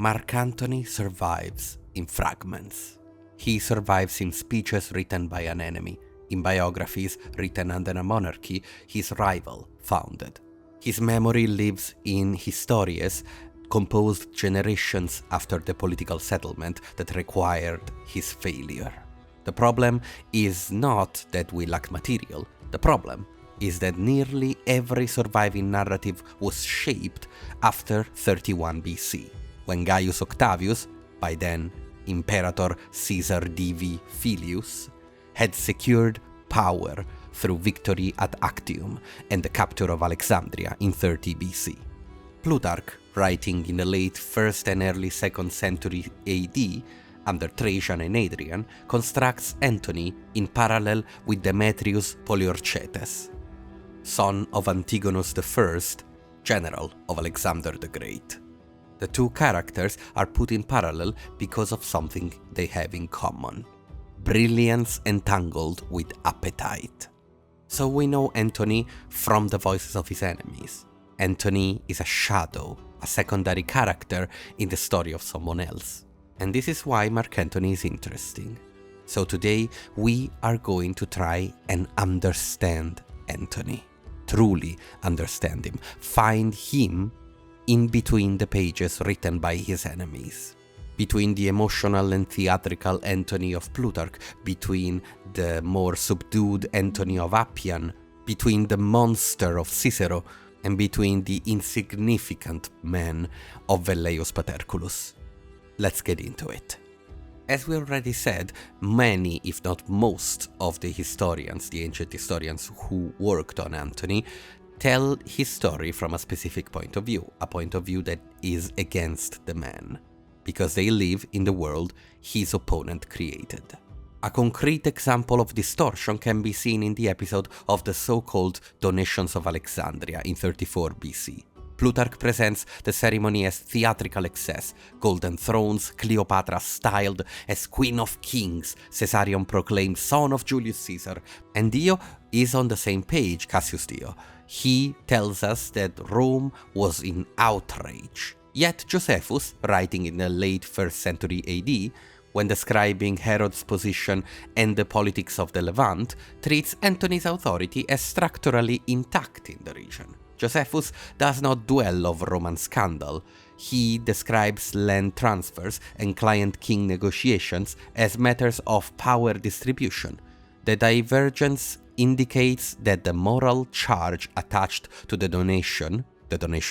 Mark Antony survives in fragments. He survives in speeches written by an enemy, in biographies written under a monarchy his rival founded. His memory lives in histories composed generations after the political settlement that required his failure. The problem is not that we lack material. The problem is that nearly every surviving narrative was shaped after 31 BC, when Gaius Octavius, by then Imperator Caesar Divi Filius, had secured power through victory at Actium and the capture of Alexandria in 30 BC. Plutarch, writing in the late 1st and early 2nd century AD, under Trajan and Hadrian, constructs Antony in parallel with Demetrius Poliorcetes, son of Antigonus I, general of Alexander the Great. The two characters are put in parallel because of something they have in common: brilliance entangled with appetite. So we know Antony from the voices of his enemies. Antony is a shadow, a secondary character in the story of someone else. And this is why Mark Antony is interesting. So today we are going to try and understand Antony. Truly understand him. Find him in between the pages written by his enemies. Between the emotional and theatrical Antony of Plutarch, between the more subdued Antony of Appian, between the monster of Cicero, and between the insignificant man of Velleius Paterculus. Let's get into it. As we already said, many, if not most, of the historians, the ancient historians who worked on Antony, tell his story from a specific point of view, a point of view that is against the man, because they live in the world his opponent created. A concrete example of distortion can be seen in the episode of the so-called Donations of Alexandria in 34 BC. Plutarch presents the ceremony as theatrical excess, golden thrones, Cleopatra styled as Queen of Kings, Caesarion proclaimed son of Julius Caesar, and Dio is on the same page, Cassius Dio. He tells us that Rome was in outrage. Yet Josephus, writing in the late 1st century AD, when describing Herod's position and the politics of the Levant, treats Antony's authority as structurally intact in the region. Josephus does not dwell over Roman scandal. He describes land transfers and client-king negotiations as matters of power distribution. The divergence indicates that the moral charge attached to the donation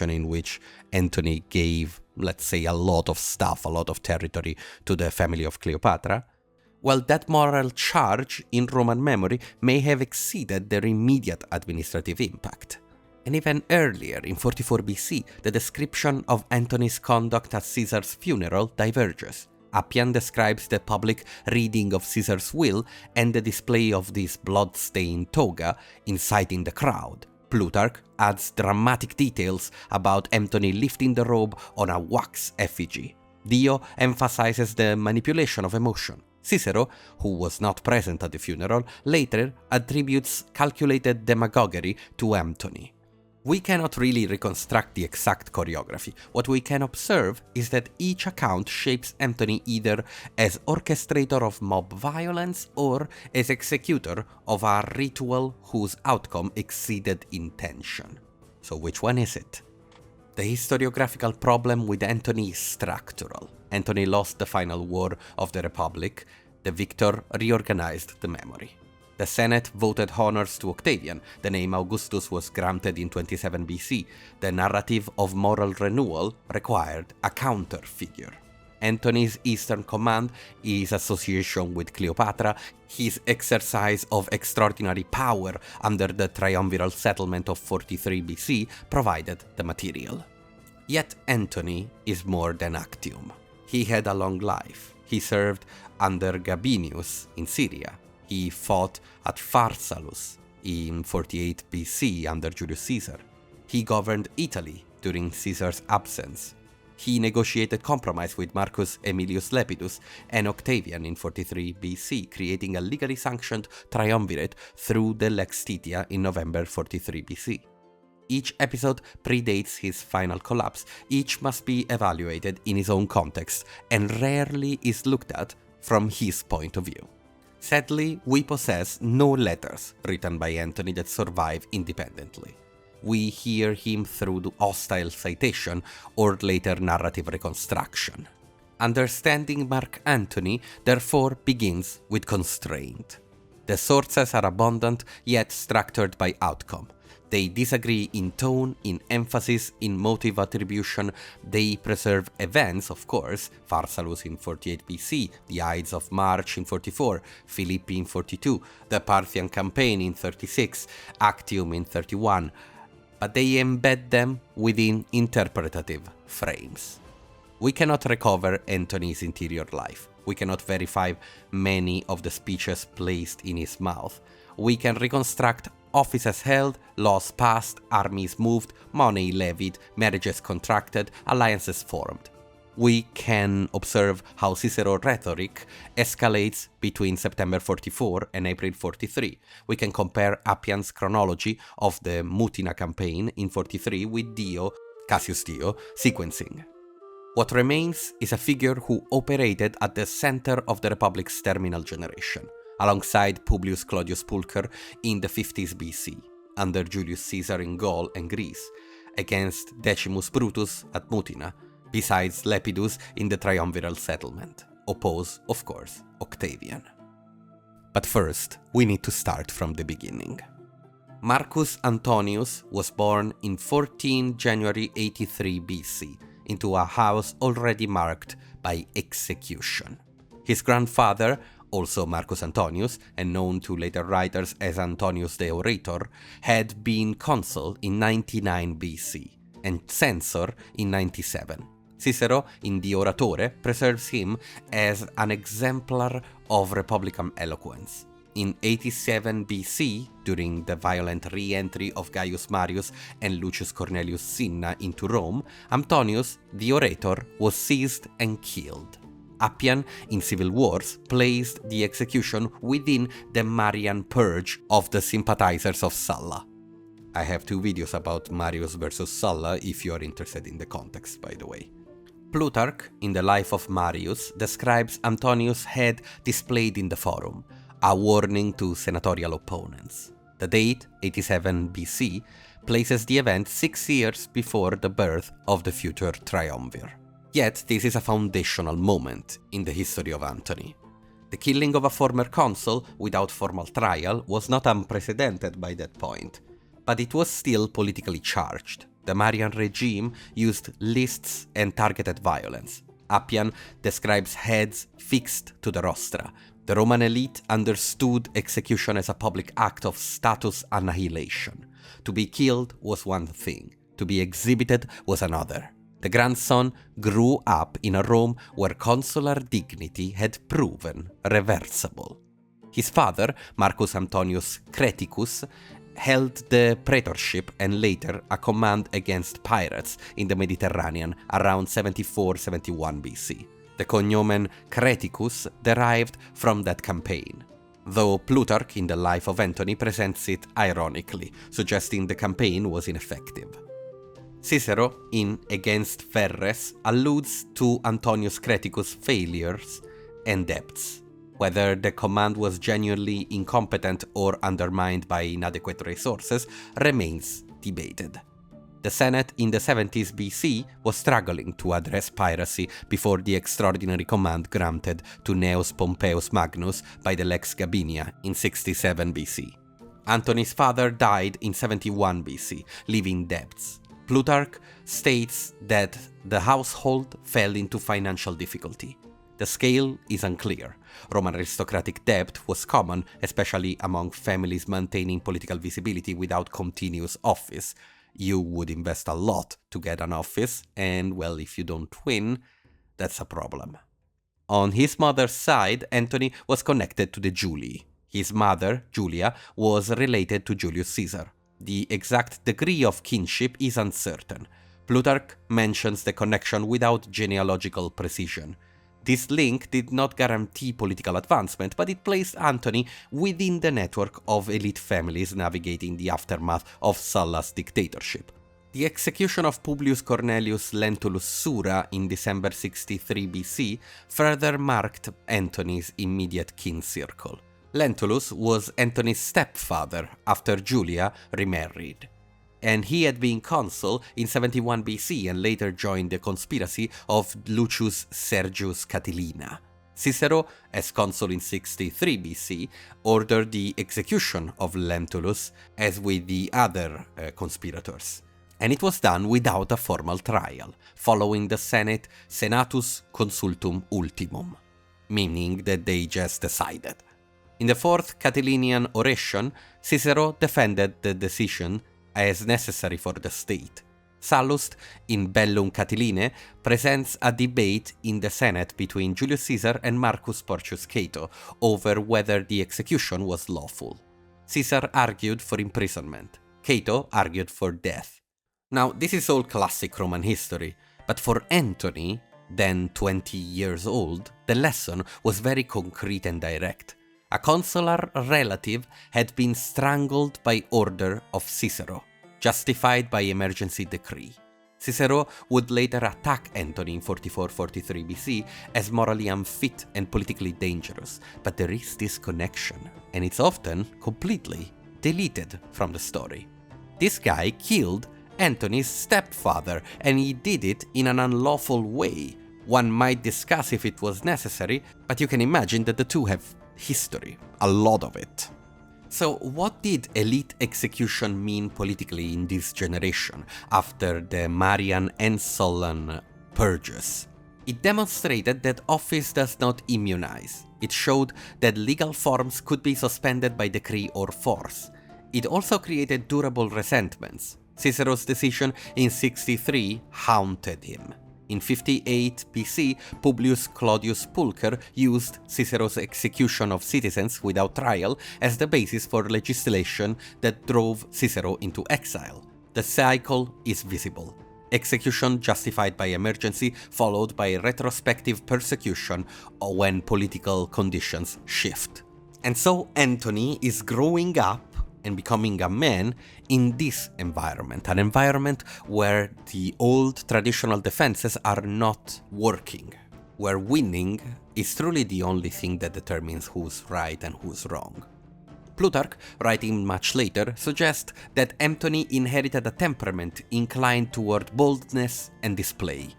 in which Antony gave, let's say, a lot of stuff, a lot of territory to the family of Cleopatra, well, that moral charge in Roman memory may have exceeded their immediate administrative impact. And even earlier, in 44 BC, the description of Antony's conduct at Caesar's funeral diverges. Appian describes the public reading of Caesar's will and the display of this blood-stained toga, inciting the crowd. Plutarch adds dramatic details about Antony lifting the robe on a wax effigy. Dio emphasizes the manipulation of emotion. Cicero, who was not present at the funeral, later attributes calculated demagoguery to Antony. We cannot really reconstruct the exact choreography. What we can observe is that each account shapes Antony either as orchestrator of mob violence or as executor of a ritual whose outcome exceeded intention. So which one is it? The historiographical problem with Antony is structural. Antony lost the final war of the Republic. The victor reorganized the memory. The Senate voted honors to Octavian. The name Augustus was granted in 27 BC. The narrative of moral renewal required a counter-figure. Antony's Eastern command, his association with Cleopatra, his exercise of extraordinary power under the triumviral settlement of 43 BC provided the material. Yet Antony is more than Actium. He had a long life. He served under Gabinius in Syria. He fought at Pharsalus in 48 BC under Julius Caesar. He governed Italy during Caesar's absence. He negotiated compromise with Marcus Aemilius Lepidus and Octavian in 43 BC, creating a legally sanctioned triumvirate through the Lex Titia in November 43 BC. each episode predates his final collapse, each must be evaluated in his own context, and rarely is looked at from his point of view. Sadly, we possess no letters written by Antony that survive independently. We hear him through the hostile citation or later narrative reconstruction. Understanding Mark Antony, therefore, begins with constraint. The sources are abundant, yet structured by outcome. They disagree in tone, in emphasis, in motive attribution. They preserve events, of course, Pharsalus in 48 BC, the Ides of March in 44, Philippi in 42, the Parthian campaign in 36, Actium in 31, but they embed them within interpretative frames. We cannot recover Antony's interior life. We cannot verify many of the speeches placed in his mouth. We can reconstruct offices held, laws passed, armies moved, money levied, marriages contracted, alliances formed. We can observe how Cicero's rhetoric escalates between September 44 and April 43. We can compare Appian's chronology of the Mutina campaign in 43 with Cassius Dio, sequencing. What remains is a figure who operated at the center of the Republic's terminal generation, alongside Publius Clodius Pulcher in the 50s BC, under Julius Caesar in Gaul and Greece, against Decimus Brutus at Mutina, besides Lepidus in the triumviral settlement. Oppose, of course, Octavian. But first, we need to start from the beginning. Marcus Antonius was born in 14 January 83 BC, into a house already marked by execution. His grandfather, also Marcus Antonius, and known to later writers as Antonius the Orator, had been consul in 99 BC and censor in 97. Cicero, in the Oratore, preserves him as an exemplar of republican eloquence. In 87 BC, during the violent re-entry of Gaius Marius and Lucius Cornelius Cinna into Rome, Antonius, the orator, was seized and killed. Appian, in civil wars, placed the execution within the Marian purge of the sympathizers of Sulla. I have 2 videos about Marius versus Sulla if you are interested in the context, by the way. Plutarch, in the Life of Marius, describes Antonius' head displayed in the forum, a warning to senatorial opponents. The date, 87 BC, places the event 6 years before the birth of the future triumvir. Yet, this is a foundational moment in the history of Antony. The killing of a former consul without formal trial was not unprecedented by that point, but it was still politically charged. The Marian regime used lists and targeted violence. Appian describes heads fixed to the rostra. The Roman elite understood execution as a public act of status annihilation. To be killed was one thing, to be exhibited was another. The grandson grew up in a Rome where consular dignity had proven reversible. His father, Marcus Antonius Creticus, held the praetorship and later a command against pirates in the Mediterranean around 74-71 BC. The cognomen Creticus derived from that campaign, though Plutarch in the Life of Antony presents it ironically, suggesting the campaign was ineffective. Cicero, in Against Verres, alludes to Antonius Creticus' failures and debts. Whether the command was genuinely incompetent or undermined by inadequate resources remains debated. The Senate in the 70s BC was struggling to address piracy before the extraordinary command granted to Gnaeus Pompeius Magnus by the Lex Gabinia in 67 BC. Antony's father died in 71 BC, leaving debts. Plutarch states that the household fell into financial difficulty. The scale is unclear. Roman aristocratic debt was common, especially among families maintaining political visibility without continuous office. You would invest a lot to get an office, and well, if you don't win, that's a problem. On his mother's side, Antony was connected to the Julii. His mother, Julia, was related to Julius Caesar. The exact degree of kinship is uncertain. Plutarch mentions the connection without genealogical precision. This link did not guarantee political advancement, but it placed Antony within the network of elite families navigating the aftermath of Sulla's dictatorship. The execution of Publius Cornelius Lentulus Sura in December 63 BC further marked Antony's immediate kin circle. Lentulus was Antony's stepfather after Julia remarried, and he had been consul in 71 BC and later joined the conspiracy of Lucius Sergius Catilina. Cicero, as consul in 63 BC, ordered the execution of Lentulus as with the other conspirators. And it was done without a formal trial, following the Senate Senatus Consultum Ultimum, meaning that they just decided. In the fourth Catilinian oration, Cicero defended the decision as necessary for the state. Sallust, in Bellum Catiline, presents a debate in the Senate between Julius Caesar and Marcus Porcius Cato over whether the execution was lawful. Caesar argued for imprisonment. Cato argued for death. Now, this is all classic Roman history, but for Antony, then 20 years old, the lesson was very concrete and direct. A consular relative had been strangled by order of Cicero, justified by emergency decree. Cicero would later attack Antony in 44-43 BC as morally unfit and politically dangerous, but there is this connection, and it's often completely deleted from the story. This guy killed Antony's stepfather, and he did it in an unlawful way. One might discuss if it was necessary, but you can imagine that the two have history, a lot of it. So what did elite execution mean politically in this generation after the Marian and Sullan purges? It demonstrated that office does not immunize. It showed that legal forms could be suspended by decree or force. It also created durable resentments. Cicero's decision in 63 haunted him. In 58 BC, Publius Claudius Pulcher used Cicero's execution of citizens without trial as the basis for legislation that drove Cicero into exile. The cycle is visible. Execution justified by emergency, followed by retrospective persecution when political conditions shift. And so Antony is growing up and becoming a man in this environment, an environment where the old traditional defenses are not working, where winning is truly the only thing that determines who's right and who's wrong. Plutarch, writing much later, suggests that Antony inherited a temperament inclined toward boldness and display.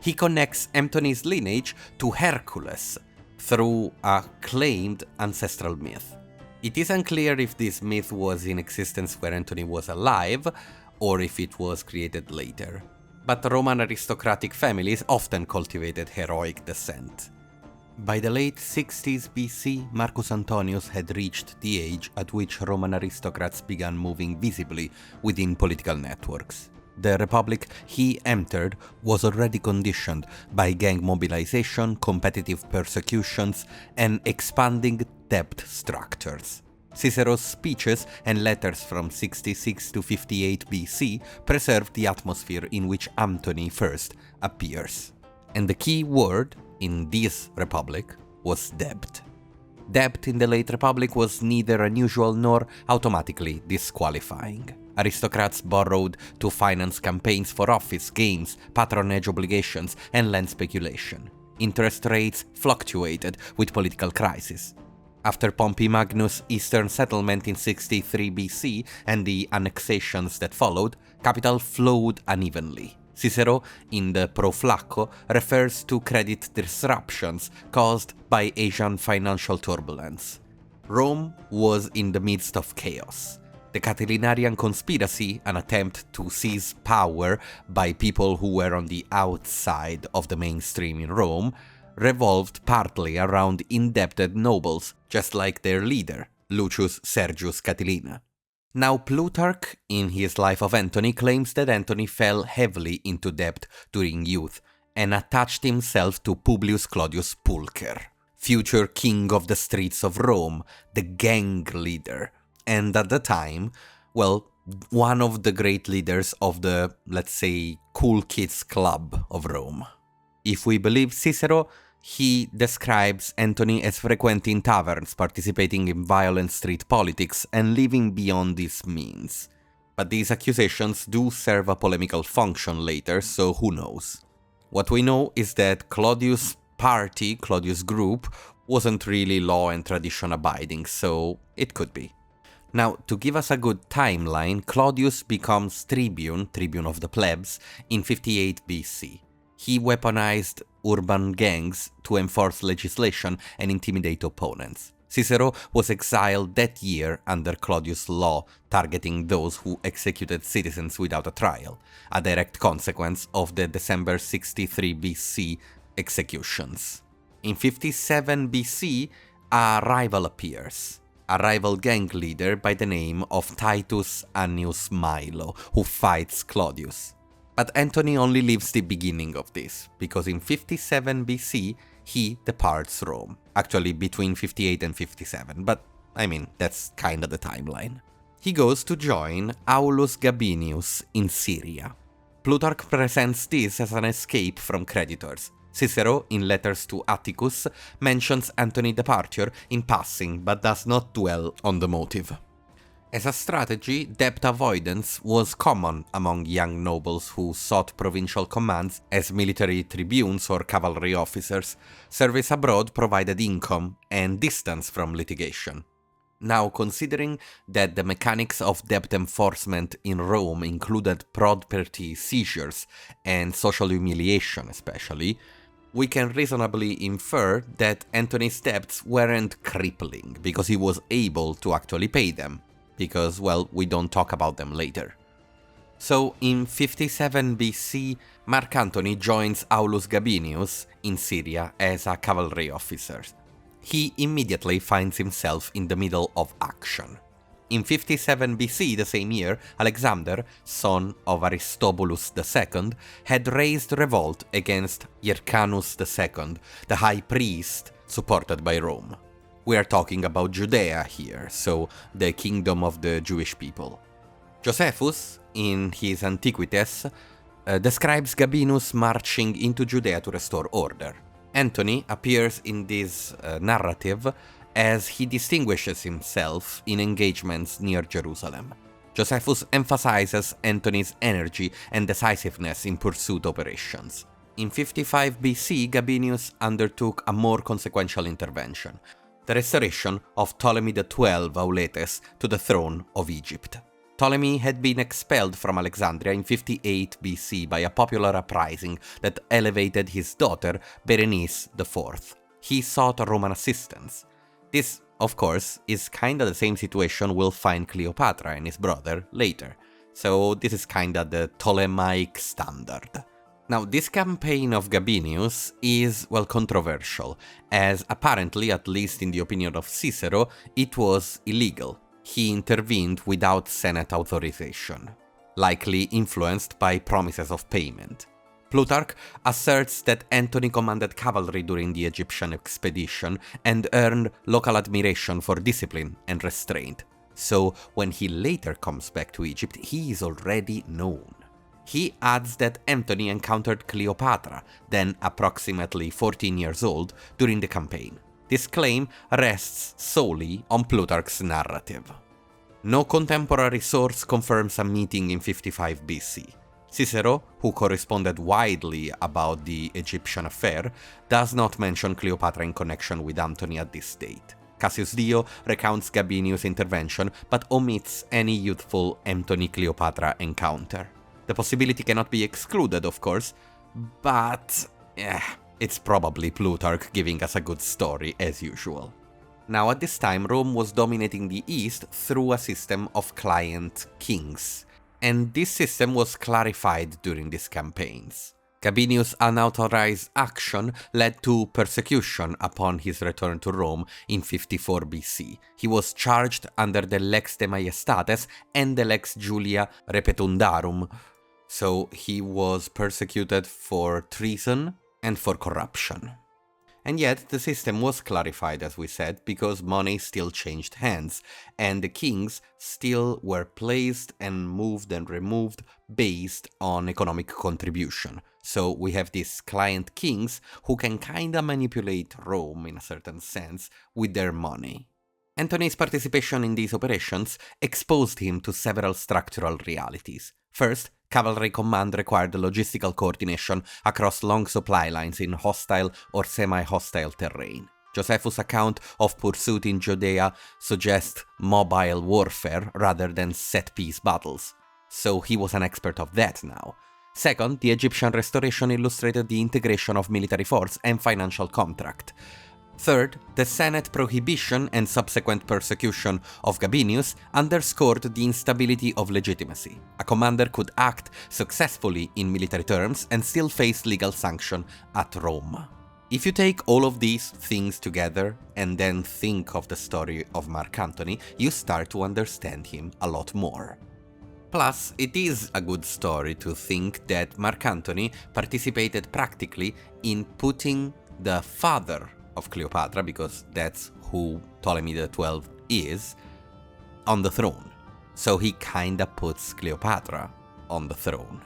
He connects Antony's lineage to Hercules through a claimed ancestral myth. It is unclear if this myth was in existence where Antony was alive, or if it was created later. But Roman aristocratic families often cultivated heroic descent. By the late 60s BC, Marcus Antonius had reached the age at which Roman aristocrats began moving visibly within political networks. The republic he entered was already conditioned by gang mobilization, competitive persecutions, and expanding debt structures. Cicero's speeches and letters from 66 to 58 BC preserved the atmosphere in which Antony first appears. And the key word in this republic was debt. Debt in the late republic was neither unusual nor automatically disqualifying. Aristocrats borrowed to finance campaigns for office, games, patronage obligations, and land speculation. Interest rates fluctuated with political crisis. After Pompey Magnus' eastern settlement in 63 BC and the annexations that followed, capital flowed unevenly. Cicero, in the Pro Flacco, refers to credit disruptions caused by Asian financial turbulence. Rome was in the midst of chaos. The Catilinarian conspiracy, an attempt to seize power by people who were on the outside of the mainstream in Rome, revolved partly around indebted nobles, just like their leader, Lucius Sergius Catilina. Now Plutarch, in his Life of Antony, claims that Antony fell heavily into debt during youth and attached himself to Publius Claudius Pulcher, future king of the streets of Rome, the gang leader, and at the time, well, one of the great leaders of the, let's say, cool kids club of Rome. If we believe Cicero, He describes Antony as frequenting taverns, participating in violent street politics, and living beyond these means. But these accusations do serve a polemical function later, so who knows? What we know is that Claudius' party, Claudius' group, wasn't really law and tradition abiding, so it could be. Now, to give us a good timeline, Claudius becomes tribune of the plebs, in 58 BC. He weaponized urban gangs to enforce legislation and intimidate opponents. Cicero was exiled that year under Claudius' law, targeting those who executed citizens without a trial, a direct consequence of the December 63 BC executions. In 57 BC, a rival appears, a rival gang leader by the name of Titus Annius Milo, who fights Claudius. But Antony only lives the beginning of this, because in 57 BC, he departs Rome. Actually, between 58 and 57, but I mean, that's kinda the timeline. He goes to join Aulus Gabinius in Syria. Plutarch presents this as an escape from creditors. Cicero, in letters to Atticus, mentions Antony's departure in passing, but does not dwell on the motive. As a strategy, debt avoidance was common among young nobles who sought provincial commands as military tribunes or cavalry officers. Service abroad provided income and distance from litigation. Now, considering that the mechanics of debt enforcement in Rome included property seizures and social humiliation especially, we can reasonably infer that Antony's debts weren't crippling because he was able to actually pay them. Because, well, we don't talk about them later. So, in 57 BC, Mark Antony joins Aulus Gabinius in Syria as a cavalry officer. He immediately finds himself in the middle of action. In 57 BC, the same year, Alexander, son of Aristobulus II, had raised revolt against Hyrcanus II, the high priest supported by Rome. We are talking about Judea here, so the kingdom of the Jewish people. Josephus, in his Antiquities, describes Gabinius marching into Judea to restore order. Antony appears in this narrative as he distinguishes himself in engagements near Jerusalem. Josephus emphasizes Antony's energy and decisiveness in pursuit operations. In 55 BC, Gabinius undertook a more consequential intervention, the restoration of Ptolemy XII Auletes to the throne of Egypt. Ptolemy had been expelled from Alexandria in 58 BC by a popular uprising that elevated his daughter Berenice IV. He sought Roman assistance. This, of course, is kinda the same situation we'll find Cleopatra and his brother later, so this is kinda the Ptolemaic standard. Now, this campaign of Gabinius is, well, controversial, as apparently, at least in the opinion of Cicero, it was illegal. He intervened without Senate authorization, likely influenced by promises of payment. Plutarch asserts that Antony commanded cavalry during the Egyptian expedition and earned local admiration for discipline and restraint. So, when he later comes back to Egypt, he is already known. He adds that Antony encountered Cleopatra, then approximately 14 years old, during the campaign. This claim rests solely on Plutarch's narrative. No contemporary source confirms a meeting in 55 BC. Cicero, who corresponded widely about the Egyptian affair, does not mention Cleopatra in connection with Antony at this date. Cassius Dio recounts Gabinius' intervention, but omits any youthful Antony-Cleopatra encounter. The possibility cannot be excluded, of course, but it's probably Plutarch giving us a good story as usual. Now, at this time, Rome was dominating the East through a system of client kings, and this system was clarified during these campaigns. Gabinius' unauthorized action led to persecution upon his return to Rome in 54 BC. He was charged under the Lex de Maiestates and the Lex Julia Repetundarum, so he was persecuted for treason and for corruption. And yet, the system was clarified, as we said, because money still changed hands, and the kings still were placed and moved and removed based on economic contribution. So we have these client kings who can kinda manipulate Rome in a certain sense with their money. Antony's participation in these operations exposed him to several structural realities. First, cavalry command required logistical coordination across long supply lines in hostile or semi-hostile terrain. Josephus' account of pursuit in Judea suggests mobile warfare rather than set-piece battles, so he was an expert of that now. Second, the Egyptian restoration illustrated the integration of military force and financial contract. Third, the Senate prohibition and subsequent persecution of Gabinius underscored the instability of legitimacy. A commander could act successfully in military terms and still face legal sanction at Rome. If you take all of these things together and then think of the story of Mark Antony, you start to understand him a lot more. Plus, it is a good story to think that Mark Antony participated practically in putting the father of Cleopatra, because that's who Ptolemy XII is, on the throne. So he kinda puts Cleopatra on the throne.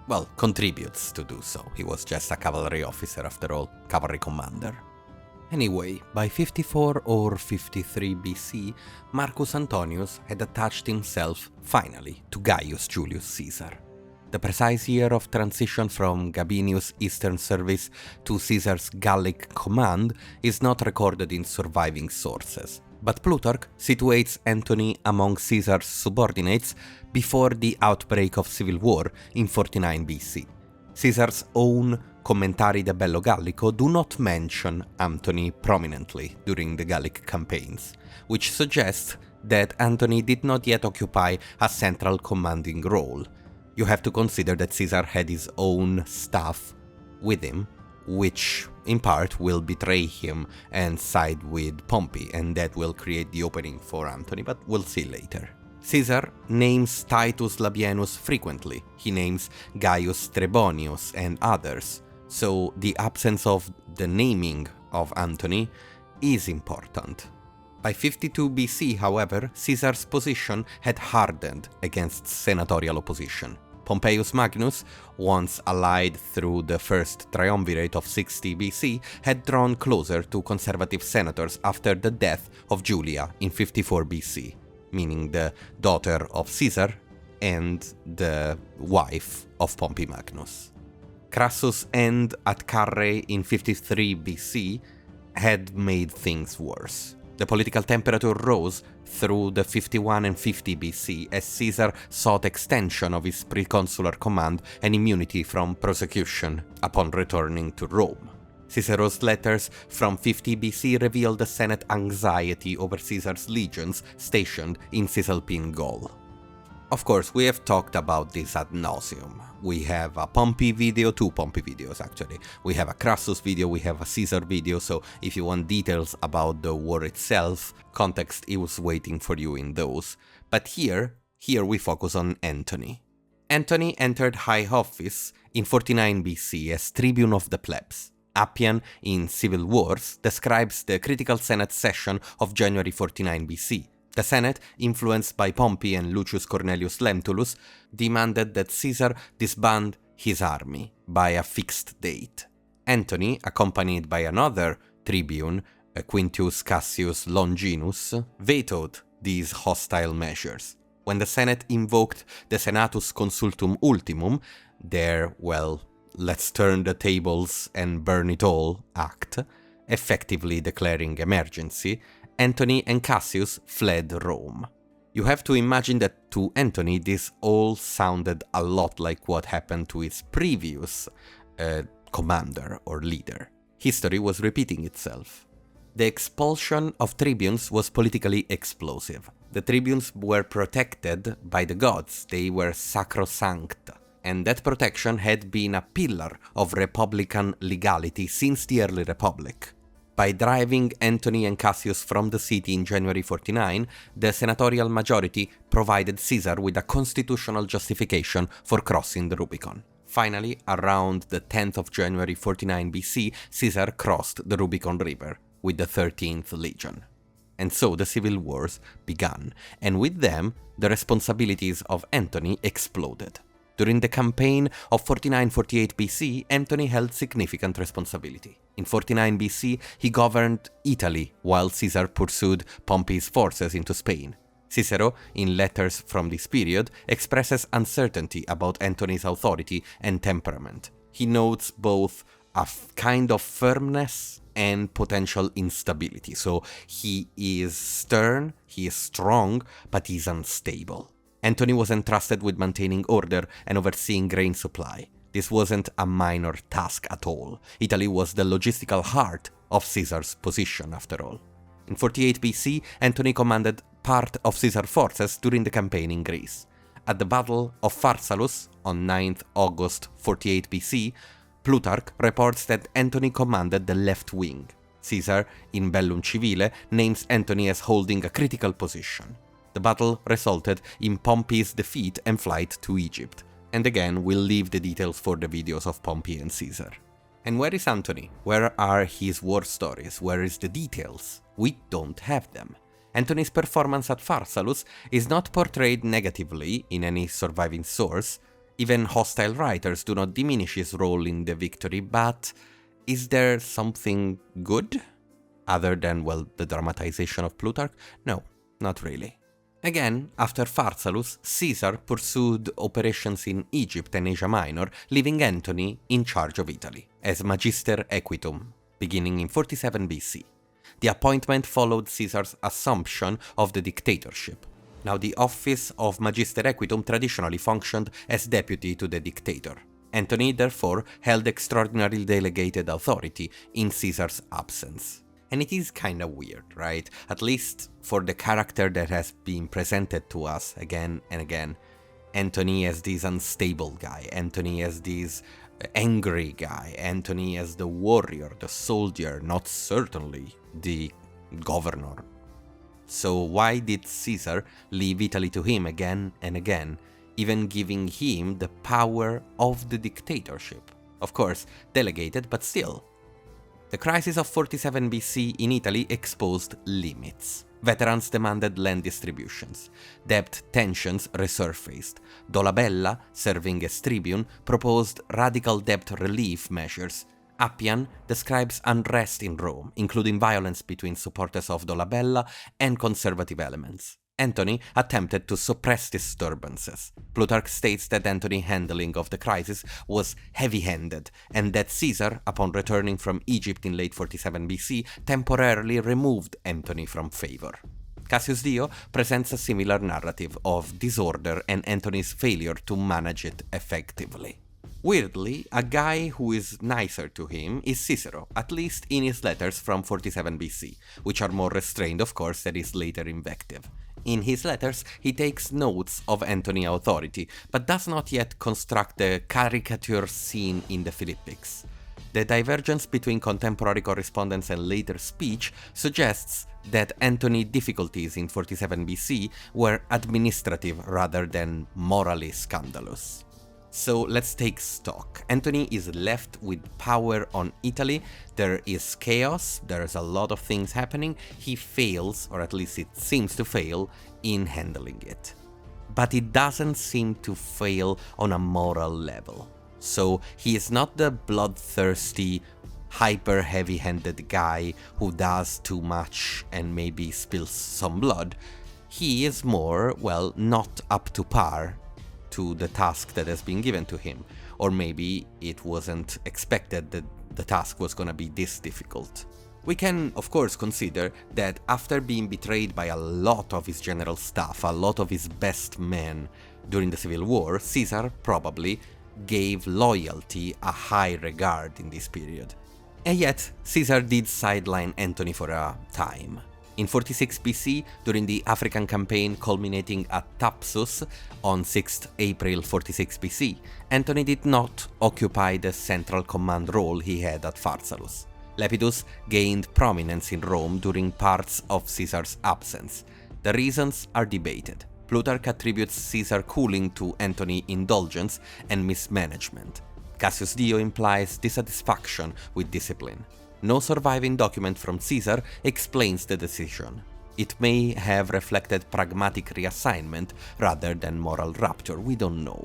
Well, contributes to do so. He was just a cavalry officer after all, cavalry commander. Anyway, by 54 or 53 BC, Marcus Antonius had attached himself, finally, to Gaius Julius Caesar. The precise year of transition from Gabinius' eastern service to Caesar's Gallic command is not recorded in surviving sources, but Plutarch situates Antony among Caesar's subordinates before the outbreak of civil war in 49 BC. Caesar's own Commentarii de Bello Gallico do not mention Antony prominently during the Gallic campaigns, which suggests that Antony did not yet occupy a central commanding role. You have to consider that Caesar had his own staff with him, which in part will betray him and side with Pompey, and that will create the opening for Antony, but we'll see later. Caesar names Titus Labienus frequently. He names Gaius Trebonius and others. So the absence of the naming of Antony is important. By 52 BC, however, Caesar's position had hardened against senatorial opposition. Pompeius Magnus, once allied through the first triumvirate of 60 BC, had drawn closer to conservative senators after the death of Julia in 54 BC, meaning the daughter of Caesar and the wife of Pompey Magnus. Crassus' end at Carrhae in 53 BC had made things worse. The political temperature rose through the 51 and 50 BC as Caesar sought extension of his preconsular command and immunity from prosecution upon returning to Rome. Cicero's letters from 50 BC reveal the Senate anxiety over Caesar's legions stationed in Cisalpine Gaul. Of course, we have talked about this ad nauseum. We have a Pompey video, 2 Pompey videos actually. We have a Crassus video, we have a Caesar video, so if you want details about the war itself, context is waiting for you in those. But here we focus on Antony. Antony entered high office in 49 BC as tribune of the plebs. Appian, in Civil Wars, describes the critical Senate session of January 49 BC. The Senate, influenced by Pompey and Lucius Cornelius Lentulus, demanded that Caesar disband his army by a fixed date. Antony, accompanied by another tribune, Quintius Cassius Longinus, vetoed these hostile measures. When the Senate invoked the Senatus Consultum Ultimum, their, well, let's turn the tables and burn it all act, effectively declaring emergency, Antony and Cassius fled Rome. You have to imagine that to Antony this all sounded a lot like what happened to his previous commander or leader. History was repeating itself. The expulsion of tribunes was politically explosive. The tribunes were protected by the gods, they were sacrosanct, and that protection had been a pillar of republican legality since the early republic. By driving Antony and Cassius from the city in January 49, the senatorial majority provided Caesar with a constitutional justification for crossing the Rubicon. Finally, around the 10th of January 49 BC, Caesar crossed the Rubicon River with the 13th Legion. And so the civil wars began, and with them, the responsibilities of Antony exploded. During the campaign of 49-48 BC, Antony held significant responsibility. In 49 BC, he governed Italy while Caesar pursued Pompey's forces into Spain. Cicero, in letters from this period, expresses uncertainty about Antony's authority and temperament. He notes both a kind of firmness and potential instability. So he is stern, he is strong, but he's unstable. Antony was entrusted with maintaining order and overseeing grain supply. This wasn't a minor task at all. Italy was the logistical heart of Caesar's position, after all. In 48 BC, Antony commanded part of Caesar's forces during the campaign in Greece. At the Battle of Pharsalus on 9th August 48 BC, Plutarch reports that Antony commanded the left wing. Caesar, in Bellum Civile, names Antony as holding a critical position. The battle resulted in Pompey's defeat and flight to Egypt. And again, we'll leave the details for the videos of Pompey and Caesar. And where is Antony? Where are his war stories? Where is the details? We don't have them. Antony's performance at Pharsalus is not portrayed negatively in any surviving source. Even hostile writers do not diminish his role in the victory, but is there something good? Other than, well, the dramatization of Plutarch? No, not really. Again, after Pharsalus, Caesar pursued operations in Egypt and Asia Minor, leaving Antony in charge of Italy, as Magister Equitum, beginning in 47 BC. The appointment followed Caesar's assumption of the dictatorship. Now, the office of Magister Equitum traditionally functioned as deputy to the dictator. Antony, therefore, held extraordinarily delegated authority in Caesar's absence. And it is kinda weird, right? At least for the character that has been presented to us again and again. Antony as this unstable guy, Antony as this angry guy, Antony as the warrior, the soldier, not certainly the governor. So why did Caesar leave Italy to him again and again, even giving him the power of the dictatorship? Of course, delegated, but still. The crisis of 47 BC in Italy exposed limits. Veterans demanded land distributions. Debt tensions resurfaced. Dolabella, serving as tribune, proposed radical debt relief measures. Appian describes unrest in Rome, including violence between supporters of Dolabella and conservative elements. Antony attempted to suppress disturbances. Plutarch states that Antony's handling of the crisis was heavy-handed, and that Caesar, upon returning from Egypt in late 47 BC, temporarily removed Antony from favor. Cassius Dio presents a similar narrative of disorder and Antony's failure to manage it effectively. Weirdly, a guy who is nicer to him is Cicero, at least in his letters from 47 BC, which are more restrained, of course, than his later invective. In his letters, he takes notes of Antony's authority, but does not yet construct the caricature seen in the Philippics. The divergence between contemporary correspondence and later speech suggests that Antony's difficulties in 47 BC were administrative rather than morally scandalous. So let's take stock. Antony is left with power on Italy, there is chaos, there's a lot of things happening, he fails, or at least it seems to fail, in handling it. But it doesn't seem to fail on a moral level. So he is not the bloodthirsty, hyper heavy-handed guy who does too much and maybe spills some blood. He is more, well, not up to par to the task that has been given to him, or maybe it wasn't expected that the task was gonna be this difficult. We can, of course, consider that after being betrayed by a lot of his general staff, a lot of his best men during the Civil War, Caesar probably gave loyalty a high regard in this period. And yet, Caesar did sideline Antony for a time. In 46 BC, during the African campaign culminating at Thapsus on 6th April 46 BC, Antony did not occupy the central command role he had at Pharsalus. Lepidus gained prominence in Rome during parts of Caesar's absence. The reasons are debated. Plutarch attributes Caesar cooling to Antony's indulgence and mismanagement. Cassius Dio implies dissatisfaction with discipline. No surviving document from Caesar explains the decision. It may have reflected pragmatic reassignment rather than moral rupture, we don't know.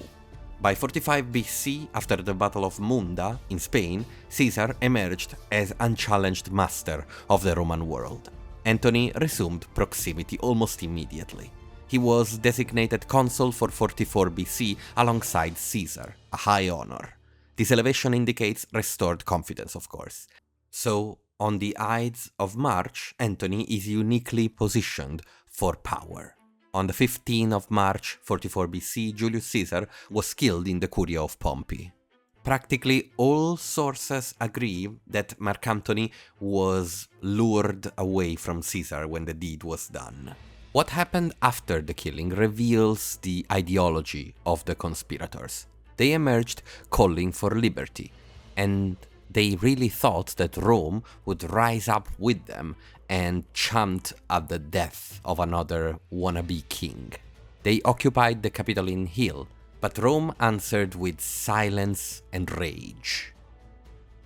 By 45 BC, after the Battle of Munda in Spain, Caesar emerged as unchallenged master of the Roman world. Antony resumed proximity almost immediately. He was designated consul for 44 BC alongside Caesar, a high honor. This elevation indicates restored confidence, of course. So, on the Ides of March, Antony is uniquely positioned for power. On the 15th of March 44 BC, Julius Caesar was killed in the Curia of Pompey. Practically all sources agree that Mark Antony was lured away from Caesar when the deed was done. What happened after the killing reveals the ideology of the conspirators. They emerged calling for liberty, and they really thought that Rome would rise up with them and chant at the death of another wannabe king. They occupied the Capitoline Hill, but Rome answered with silence and rage.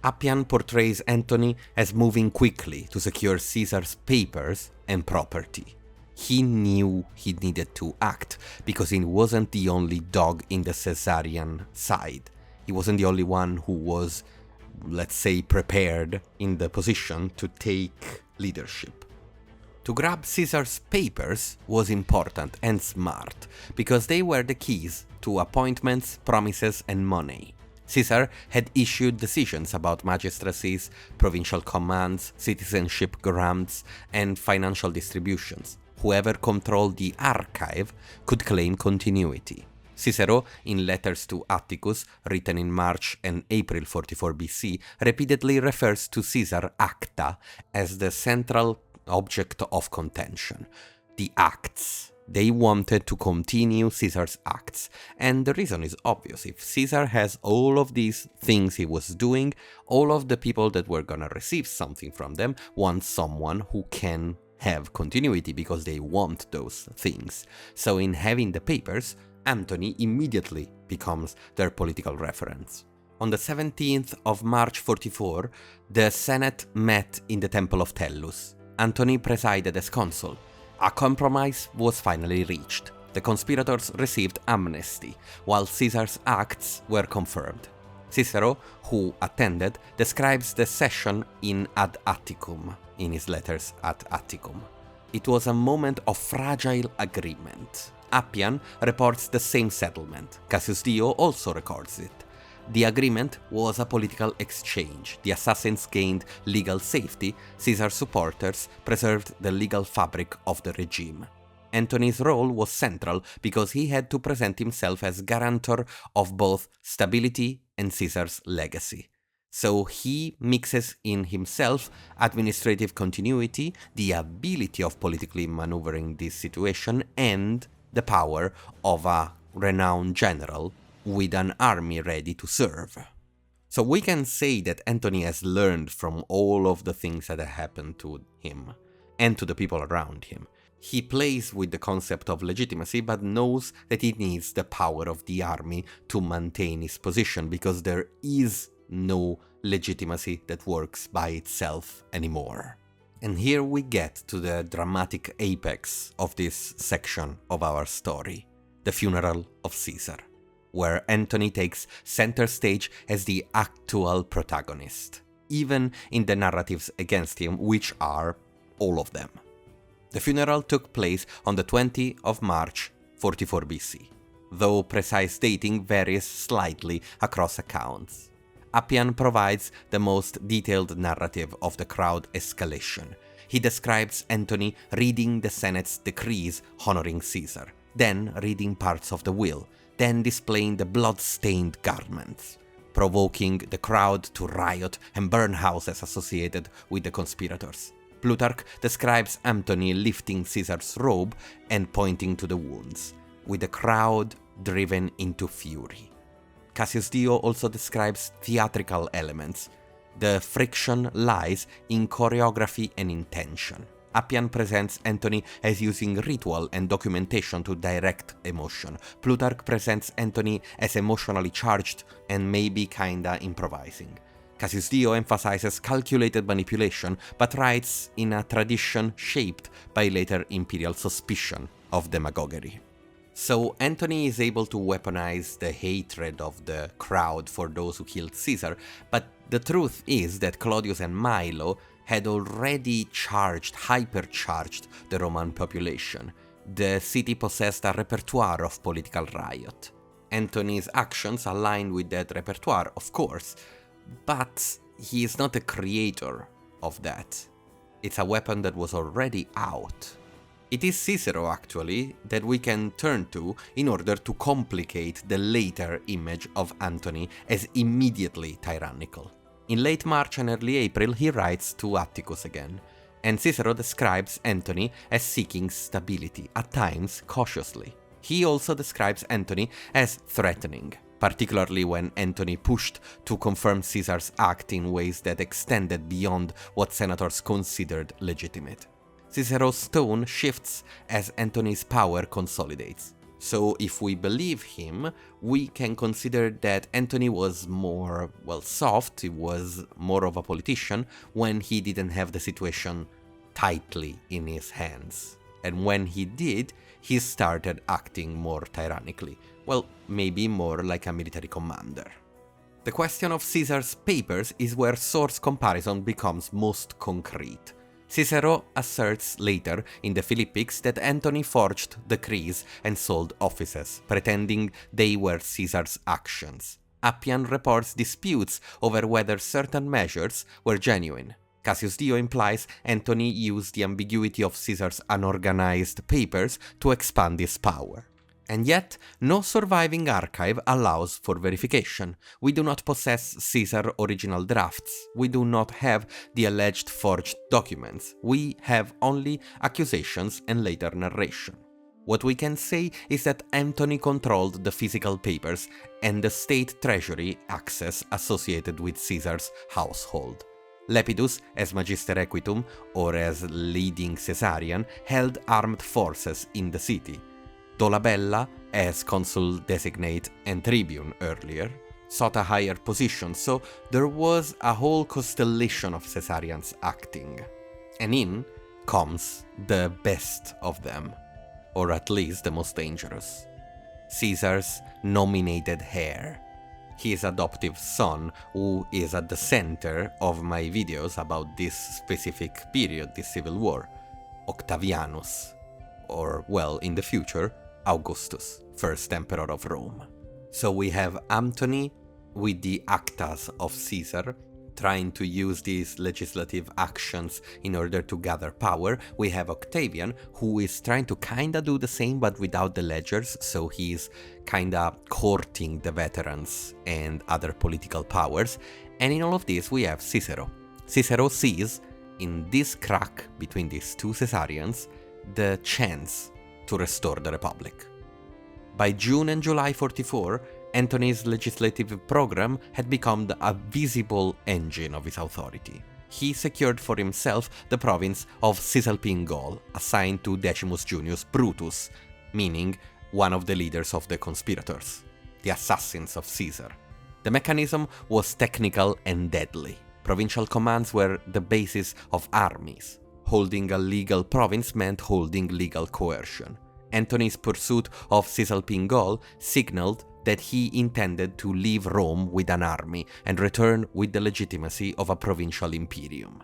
Appian portrays Antony as moving quickly to secure Caesar's papers and property. He knew he needed to act because he wasn't the only dog in the Caesarian side. He wasn't the only one who was, let's say, prepared in the position to take leadership. To grab Caesar's papers was important and smart, because they were the keys to appointments, promises, and money. Caesar had issued decisions about magistracies, provincial commands, citizenship grants, and financial distributions. Whoever controlled the archive could claim continuity. Cicero, in letters to Atticus, written in March and April 44 BC, repeatedly refers to Caesar acta as the central object of contention. The acts. They wanted to continue Caesar's acts, and the reason is obvious. If Caesar has all of these things he was doing, all of the people that were gonna receive something from them want someone who can have continuity because they want those things. So in having the papers, Antony immediately becomes their political reference. On the 17th of March 44, the Senate met in the Temple of Tellus. Antony presided as consul. A compromise was finally reached. The conspirators received amnesty, while Caesar's acts were confirmed. Cicero, who attended, describes the session in Ad Atticum, in his letters Ad Atticum. It was a moment of fragile agreement. Appian reports the same settlement. Cassius Dio also records it. The agreement was a political exchange. The assassins gained legal safety. Caesar's supporters preserved the legal fabric of the regime. Antony's role was central because he had to present himself as guarantor of both stability and Caesar's legacy. So he mixes in himself administrative continuity, the ability of politically maneuvering this situation, and the power of a renowned general with an army ready to serve. So we can say that Antony has learned from all of the things that have happened to him and to the people around him. He plays with the concept of legitimacy, but knows that he needs the power of the army to maintain his position, because there is no legitimacy that works by itself anymore. And here we get to the dramatic apex of this section of our story, the funeral of Caesar, where Antony takes center stage as the actual protagonist, even in the narratives against him, which are all of them. The funeral took place on the 20th of March 44 BC, though precise dating varies slightly across accounts. Appian provides the most detailed narrative of the crowd escalation. He describes Antony reading the Senate's decrees honoring Caesar, then reading parts of the will, then displaying the blood-stained garments, provoking the crowd to riot and burn houses associated with the conspirators. Plutarch describes Antony lifting Caesar's robe and pointing to the wounds, with the crowd driven into fury. Cassius Dio also describes theatrical elements. The friction lies in choreography and intention. Appian presents Antony as using ritual and documentation to direct emotion. Plutarch presents Antony as emotionally charged and maybe kinda improvising. Cassius Dio emphasizes calculated manipulation, but writes in a tradition shaped by later imperial suspicion of demagoguery. So Antony is able to weaponize the hatred of the crowd for those who killed Caesar, but the truth is that Claudius and Milo had already hypercharged the Roman population. The city possessed a repertoire of political riot. Antony's actions aligned with that repertoire, of course, but he is not the creator of that. It's a weapon that was already out. It is Cicero, actually, that we can turn to in order to complicate the later image of Antony as immediately tyrannical. In late March and early April, he writes to Atticus again, and Cicero describes Antony as seeking stability, at times cautiously. He also describes Antony as threatening, particularly when Antony pushed to confirm Caesar's act in ways that extended beyond what senators considered legitimate. Cicero's tone shifts as Antony's power consolidates. So if we believe him, we can consider that Antony was more, soft, he was more of a politician when he didn't have the situation tightly in his hands. And when he did, he started acting more tyrannically. Maybe more like a military commander. The question of Caesar's papers is where source comparison becomes most concrete. Cicero asserts later in the Philippics that Antony forged decrees and sold offices, pretending they were Caesar's actions. Appian reports disputes over whether certain measures were genuine. Cassius Dio implies Antony used the ambiguity of Caesar's unorganized papers to expand his power. And yet, no surviving archive allows for verification. We do not possess Caesar's original drafts. We do not have the alleged forged documents. We have only accusations and later narration. What we can say is that Antony controlled the physical papers and the state treasury access associated with Caesar's household. Lepidus, as Magister Equitum, or as leading Caesarian, held armed forces in the city. Dolabella, as consul designate and tribune earlier, sought a higher position, so there was a whole constellation of Caesarians acting. And in comes the best of them, or at least the most dangerous. Caesar's nominated heir. His adoptive son, who is at the center of my videos about this specific period, this civil war, Octavianus, or, in the future, Augustus, first emperor of Rome. So we have Antony with the actas of Caesar, trying to use these legislative actions in order to gather power. We have Octavian, who is trying to kinda do the same but without the ledgers, so he's kinda courting the veterans and other political powers. And in all of this we have Cicero. Cicero sees, in this crack between these two Caesarians, the chance to restore the Republic. By June and July 44, Antony's legislative program had become a visible engine of his authority. He secured for himself the province of Cisalpine Gaul, assigned to Decimus Junius Brutus, meaning one of the leaders of the conspirators, the assassins of Caesar. The mechanism was technical and deadly. Provincial commands were the basis of armies. Holding a legal province meant holding legal coercion. Antony's pursuit of Cisalpine Gaul signaled that he intended to leave Rome with an army and return with the legitimacy of a provincial imperium.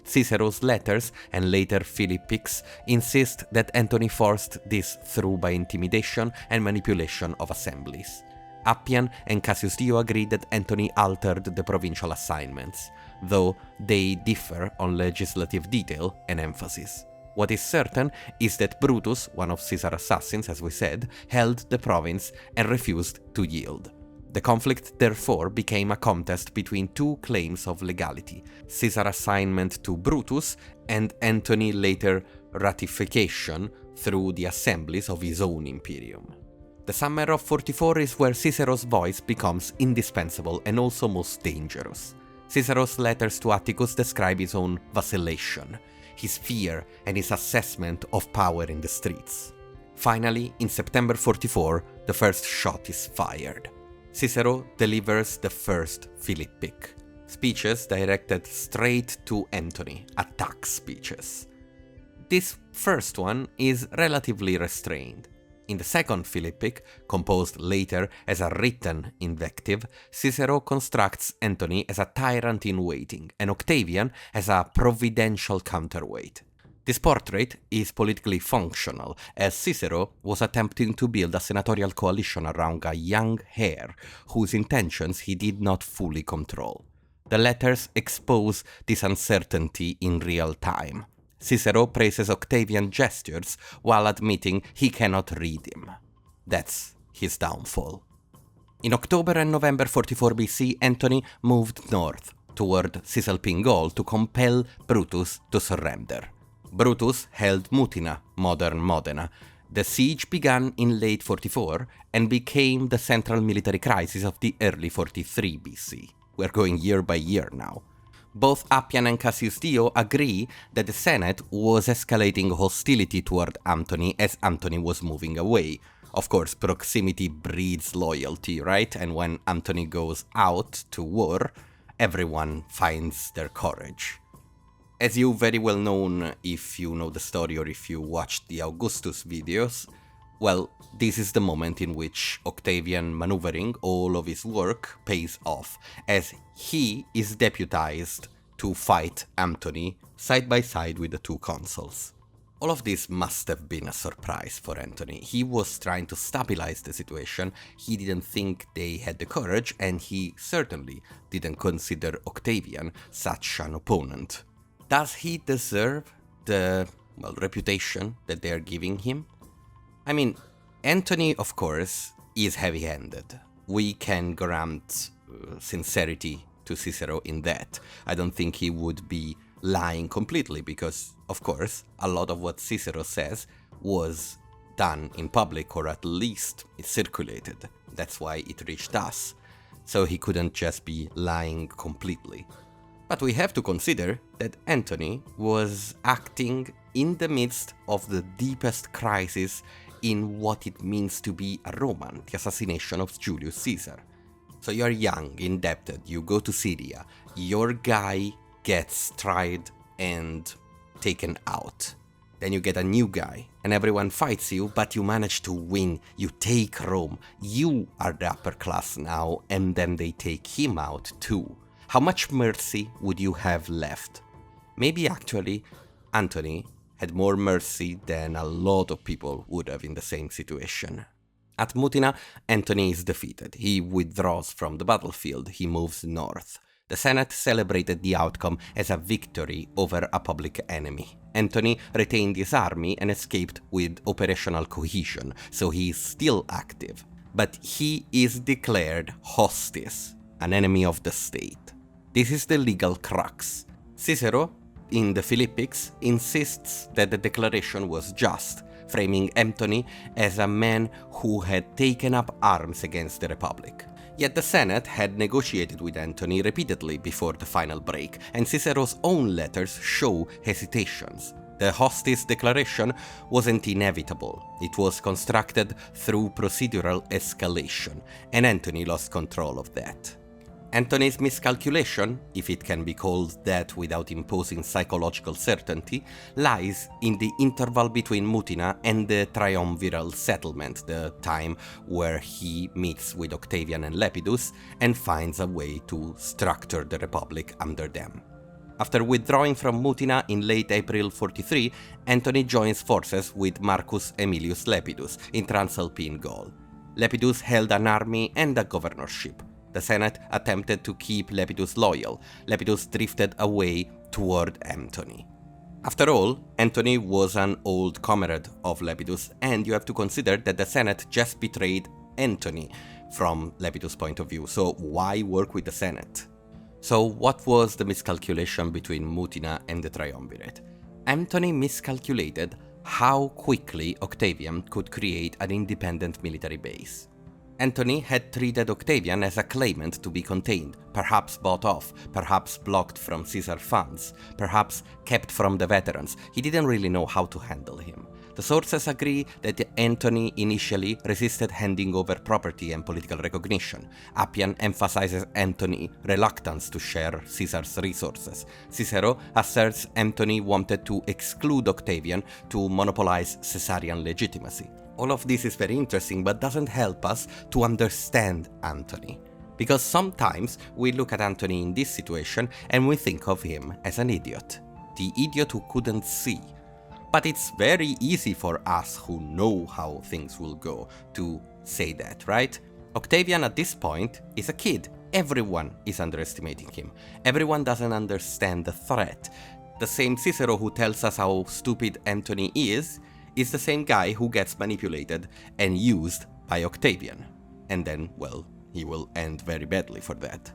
Cicero's letters and later Philippics insist that Antony forced this through by intimidation and manipulation of assemblies. Appian and Cassius Dio agree that Antony altered the provincial assignments, though they differ on legislative detail and emphasis. What is certain is that Brutus, one of Caesar's assassins as we said, held the province and refused to yield. The conflict therefore became a contest between two claims of legality, Caesar's assignment to Brutus and Antony's later ratification through the assemblies of his own imperium. The summer of 44 is where Cicero's voice becomes indispensable and also most dangerous. Cicero's letters to Atticus describe his own vacillation, his fear and his assessment of power in the streets. Finally, in September 44, the first shot is fired. Cicero delivers the first Philippic, speeches directed straight to Antony, attack speeches. This first one is relatively restrained. In the second Philippic, composed later as a written invective, Cicero constructs Antony as a tyrant in waiting, and Octavian as a providential counterweight. This portrait is politically functional, as Cicero was attempting to build a senatorial coalition around a young heir whose intentions he did not fully control. The letters expose this uncertainty in real time. Cicero praises Octavian's gestures while admitting he cannot read him. That's his downfall. In October and November 44 BC, Antony moved north toward Cisalpine Gaul to compel Brutus to surrender. Brutus held Mutina, modern Modena. The siege began in late 44 and became the central military crisis of the early 43 BC. We're going year by year now. Both Appian and Cassius Dio agree that the Senate was escalating hostility toward Antony as Antony was moving away. Of course, proximity breeds loyalty, right? And when Antony goes out to war, everyone finds their courage. As you very well know if you know the story or if you watched the Augustus videos, well, this is the moment in which Octavian maneuvering all of his work pays off, as he is deputized to fight Antony side by side with the two consuls. All of this must have been a surprise for Antony. He was trying to stabilize the situation, he didn't think they had the courage, and he certainly didn't consider Octavian such an opponent. Does he deserve the, reputation that they are giving him? I mean, Antony, of course, is heavy-handed. We can grant sincerity to Cicero in that. I don't think he would be lying completely because, of course, a lot of what Cicero says was done in public, or at least it circulated. That's why it reached us. So he couldn't just be lying completely. But we have to consider that Antony was acting in the midst of the deepest crisis in what it means to be a Roman, the assassination of Julius Caesar. So you're young, indebted, you go to Syria, your guy gets tried and taken out. Then you get a new guy, and everyone fights you, but you manage to win, you take Rome, you are the upper class now, and then they take him out too. How much mercy would you have left? Maybe actually, Antony had more mercy than a lot of people would have in the same situation. At Mutina, Antony is defeated. He withdraws from the battlefield. He moves north. The Senate celebrated the outcome as a victory over a public enemy. Antony retained his army and escaped with operational cohesion, so he is still active. But he is declared hostis, an enemy of the state. This is the legal crux. Cicero, in the Philippics, insists that the declaration was just, framing Antony as a man who had taken up arms against the Republic. Yet the Senate had negotiated with Antony repeatedly before the final break, and Cicero's own letters show hesitations. The hostis declaration wasn't inevitable. It was constructed through procedural escalation, and Antony lost control of that. Antony's miscalculation, if it can be called that without imposing psychological certainty, lies in the interval between Mutina and the triumviral settlement, the time where he meets with Octavian and Lepidus and finds a way to structure the Republic under them. After withdrawing from Mutina in late April 43, Antony joins forces with Marcus Aemilius Lepidus in Transalpine Gaul. Lepidus held an army and a governorship. The Senate attempted to keep Lepidus loyal. Lepidus drifted away toward Antony. After all, Antony was an old comrade of Lepidus, and you have to consider that the Senate just betrayed Antony from Lepidus' point of view, so why work with the Senate? So what was the miscalculation between Mutina and the Triumvirate? Antony miscalculated how quickly Octavian could create an independent military base. Antony had treated Octavian as a claimant to be contained, perhaps bought off, perhaps blocked from Caesar funds, perhaps kept from the veterans. He didn't really know how to handle him. The sources agree that Antony initially resisted handing over property and political recognition. Appian emphasizes Antony's reluctance to share Caesar's resources. Cicero asserts Antony wanted to exclude Octavian to monopolize Caesarian legitimacy. All of this is very interesting, but doesn't help us to understand Antony. Because sometimes we look at Antony in this situation and we think of him as an idiot. The idiot who couldn't see. But it's very easy for us who know how things will go to say that, right? Octavian at this point is a kid. Everyone is underestimating him. Everyone doesn't understand the threat. The same Cicero who tells us how stupid Antony is the same guy who gets manipulated and used by Octavian. And then, well, he will end very badly for that.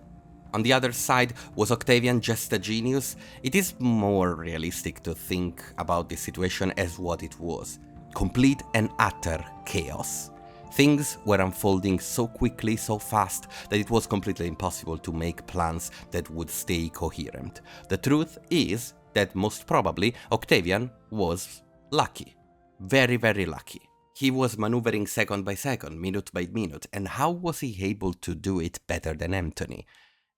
On the other side, was Octavian just a genius? It is more realistic to think about this situation as what it was. Complete and utter chaos. Things were unfolding so quickly, so fast, that it was completely impossible to make plans that would stay coherent. The truth is that most probably Octavian was lucky. Very, very lucky. He was maneuvering second by second, minute by minute, and how was he able to do it better than Antony?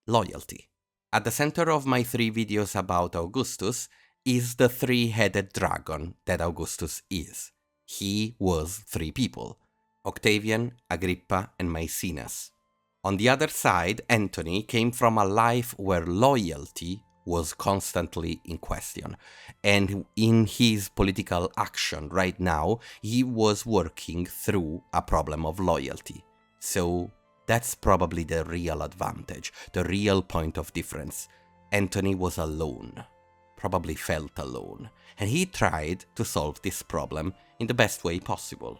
Loyalty. At the center of my 3 videos about Augustus is the 3-headed dragon that Augustus is. He was 3 people: Octavian, Agrippa, and Maecenas. On the other side, Antony came from a life where loyalty was constantly in question, and in his political action right now, he was working through a problem of loyalty. So that's probably the real advantage, the real point of difference. Antony was alone, probably felt alone, and he tried to solve this problem in the best way possible.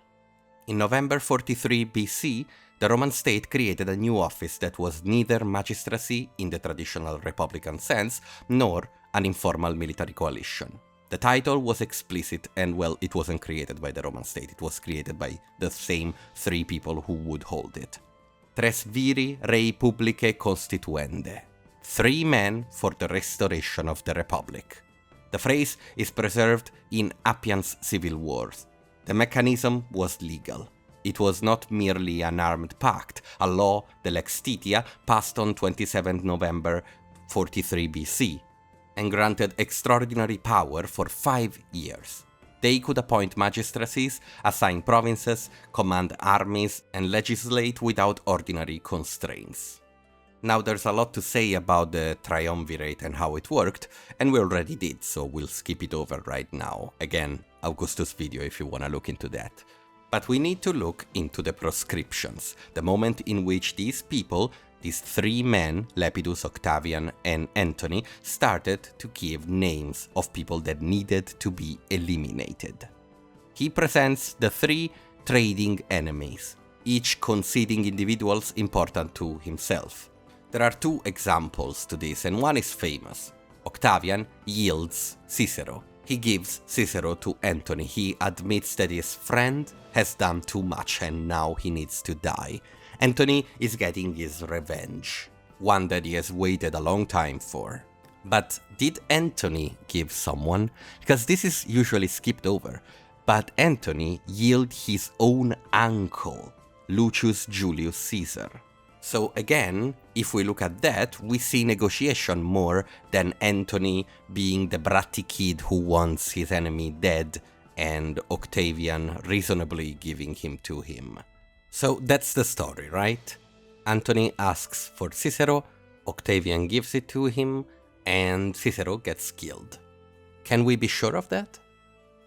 In November 43 BC, the Roman state created a new office that was neither magistracy in the traditional republican sense, nor an informal military coalition. The title was explicit and, well, it wasn't created by the Roman state, it was created by the same 3 people who would hold it. Tres viri rei publicae constituende. 3 men for the restoration of the republic. The phrase is preserved in Appian's civil wars. The mechanism was legal. It was not merely an armed pact, a law, the Lex Titia, passed on 27 November 43 BC, and granted extraordinary power for 5 years. They could appoint magistracies, assign provinces, command armies, and legislate without ordinary constraints. Now there's a lot to say about the triumvirate and how it worked, and we already did, so we'll skip it over right now. Again, Augustus video if you wanna look into that. But we need to look into the proscriptions, the moment in which these people, these 3 men, Lepidus, Octavian, and Antony, started to give names of people that needed to be eliminated. He presents the 3 trading enemies, each conceding individuals important to himself. There are 2 examples to this, and one is famous. Octavian yields Cicero. He gives Cicero to Antony. He admits that his friend has done too much and now he needs to die. Antony is getting his revenge, one that he has waited a long time for. But did Antony give someone? Because this is usually skipped over. But Antony yielded his own uncle, Lucius Julius Caesar. So again, if we look at that, we see negotiation more than Antony being the bratty kid who wants his enemy dead and Octavian reasonably giving him to him. So that's the story, right? Antony asks for Cicero, Octavian gives it to him, and Cicero gets killed. Can we be sure of that?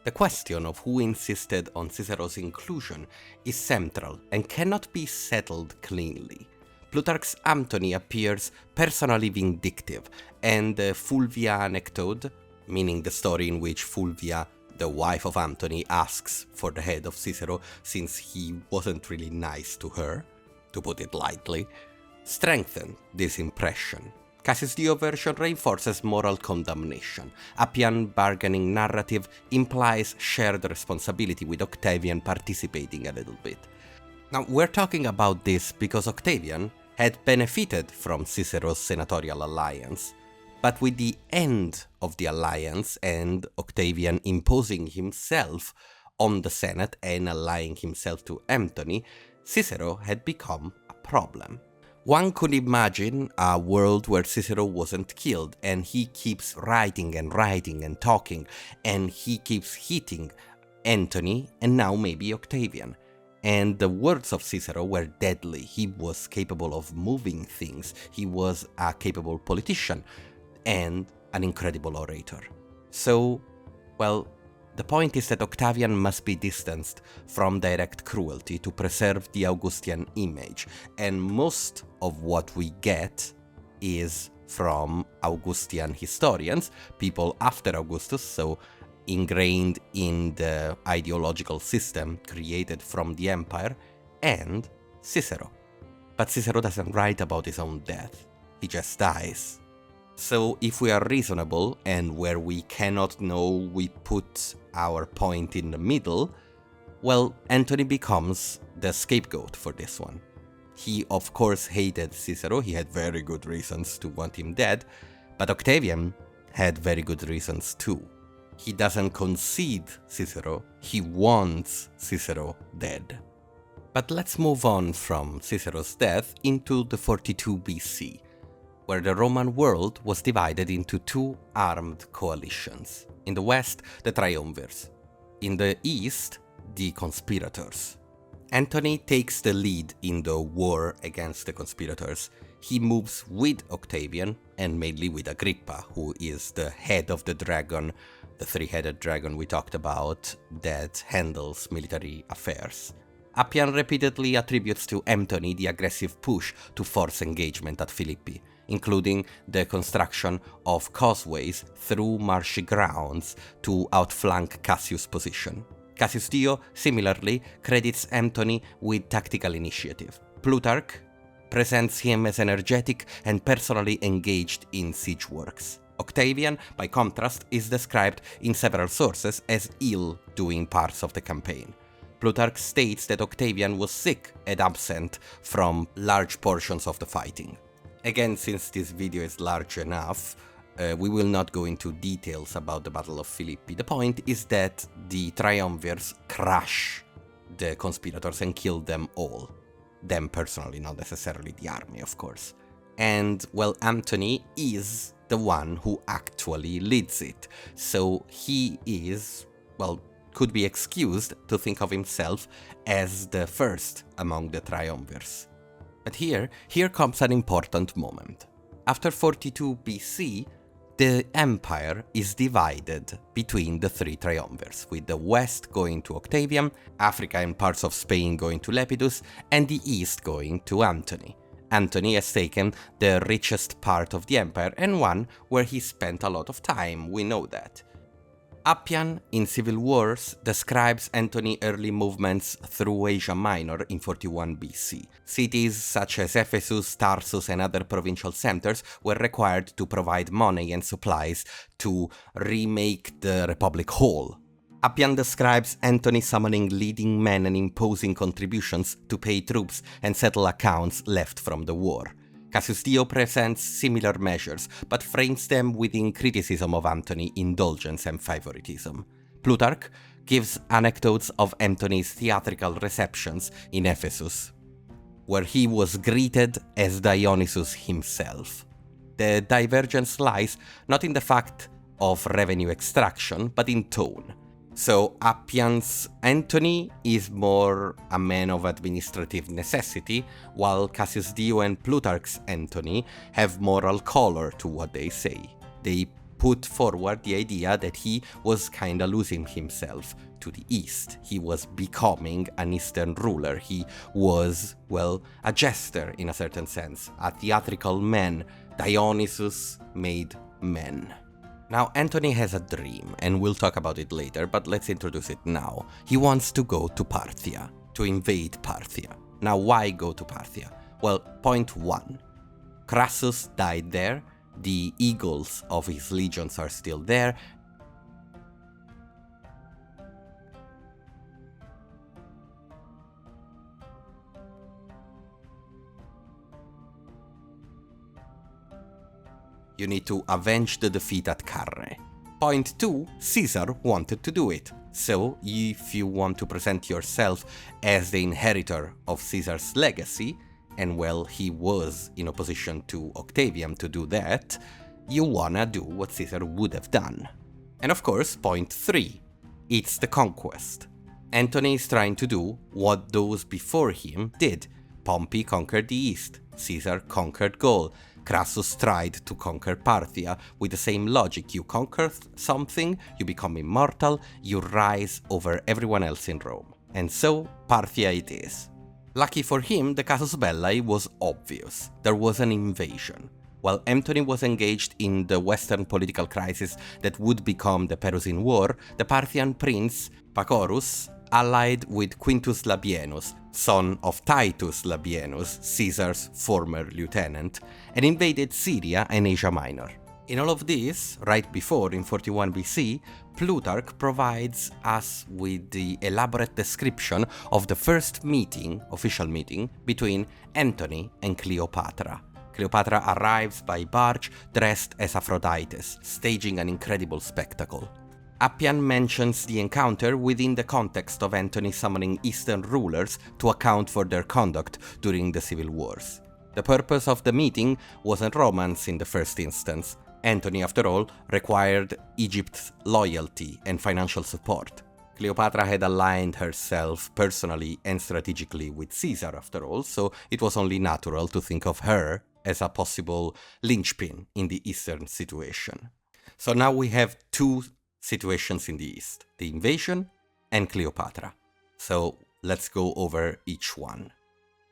The question of who insisted on Cicero's inclusion is central and cannot be settled cleanly. Plutarch's Antony appears personally vindictive, and the Fulvia anecdote, meaning the story in which Fulvia, the wife of Antony, asks for the head of Cicero since he wasn't really nice to her, to put it lightly, strengthened this impression. Cassius Dio version reinforces moral condemnation. Appian bargaining narrative implies shared responsibility with Octavian participating a little bit. Now, we're talking about this because Octavian had benefited from Cicero's senatorial alliance, but with the end of the alliance and Octavian imposing himself on the Senate and allying himself to Antony, Cicero had become a problem. One could imagine a world where Cicero wasn't killed and he keeps writing and talking and he keeps hitting Antony, and now maybe Octavian. And the words of Cicero were deadly. He was capable of moving things. He was a capable politician and an incredible orator. So, well, the point is that Octavian must be distanced from direct cruelty to preserve the Augustan image, and most of what we get is from Augustan historians, people after Augustus, so ingrained in the ideological system created from the empire, and Cicero. But Cicero doesn't write about his own death, he just dies. So if we are reasonable, and where we cannot know we put our point in the middle, well, Antony becomes the scapegoat for this one. He of course hated Cicero, he had very good reasons to want him dead, but Octavian had very good reasons too. He doesn't concede Cicero, he wants Cicero dead. But let's move on from Cicero's death into the 42 BC, where the Roman world was divided into two armed coalitions. In the west, the triumvirs. In the east, the conspirators. Antony takes the lead in the war against the conspirators. He moves with Octavian and mainly with Agrippa, who is the head of the dragon, the three-headed dragon we talked about, that handles military affairs. Appian repeatedly attributes to Antony the aggressive push to force engagement at Philippi, including the construction of causeways through marshy grounds to outflank Cassius' position. Cassius Dio similarly credits Antony with tactical initiative. Plutarch presents him as energetic and personally engaged in siege works. Octavian, by contrast, is described in several sources as ill during parts of the campaign. Plutarch states that Octavian was sick and absent from large portions of the fighting. Again, since this video is large enough, we will not go into details about the Battle of Philippi. The point is that the triumvirs crush the conspirators and kill them all. Them personally, not necessarily the army, of course. And, well, Antony is the one who actually leads it. So he is, well, could be excused to think of himself as the first among the triumvirs. But here comes an important moment. After 42 BC, the empire is divided between the three triumvirs, with the west going to Octavian, Africa and parts of Spain going to Lepidus, and the east going to Antony. Antony has taken the richest part of the empire and one where he spent a lot of time, we know that. Appian, in Civil Wars, describes Antony's early movements through Asia Minor in 41 BC. Cities such as Ephesus, Tarsus, and other provincial centers were required to provide money and supplies to remake the Republic whole. Appian describes Antony summoning leading men and imposing contributions to pay troops and settle accounts left from the war. Cassius Dio presents similar measures, but frames them within criticism of Antony's indulgence and favoritism. Plutarch gives anecdotes of Antony's theatrical receptions in Ephesus, where he was greeted as Dionysus himself. The divergence lies not in the fact of revenue extraction, but in tone. So Appian's Antony is more a man of administrative necessity, while Cassius Dio and Plutarch's Antony have moral color to what they say. They put forward the idea that he was kinda losing himself to the east. He was becoming an eastern ruler. He was, well, a jester in a certain sense, a theatrical man. Dionysus made men. Now, Antony has a dream, and we'll talk about it later, but let's introduce it now. He wants to go to Parthia, to invade Parthia. Now, why go to Parthia? Well, point one. Crassus died there, the eagles of his legions are still there. You need to avenge the defeat at Carre. Point 2, Caesar wanted to do it. So, if you want to present yourself as the inheritor of Caesar's legacy, and well, he was in opposition to Octavian to do that, you wanna do what Caesar would have done. And of course, point 3, It's the conquest. Antony is trying to do what those before him did. Pompey conquered the East, Caesar conquered Gaul, Crassus tried to conquer Parthia with the same logic. You conquer something, you become immortal, you rise over everyone else in Rome. And so, Parthia it is. Lucky for him, the casus belli was obvious. There was an invasion. While Antony was engaged in the Western political crisis that would become the Perusian War, the Parthian prince Pacorus allied with Quintus Labienus, son of Titus Labienus, Caesar's former lieutenant, and invaded Syria and Asia Minor. In all of this, right before, in 41 BC, Plutarch provides us with the elaborate description of the first meeting, official meeting, between Antony and Cleopatra. Cleopatra arrives by barge dressed as Aphrodite, staging an incredible spectacle. Appian mentions the encounter within the context of Antony summoning Eastern rulers to account for their conduct during the civil wars. The purpose of the meeting wasn't romance in the first instance. Antony, after all, required Egypt's loyalty and financial support. Cleopatra had aligned herself personally and strategically with Caesar, after all, so it was only natural to think of her as a possible linchpin in the Eastern situation. So now we have two situations in the East, the invasion and Cleopatra. So let's go over each one.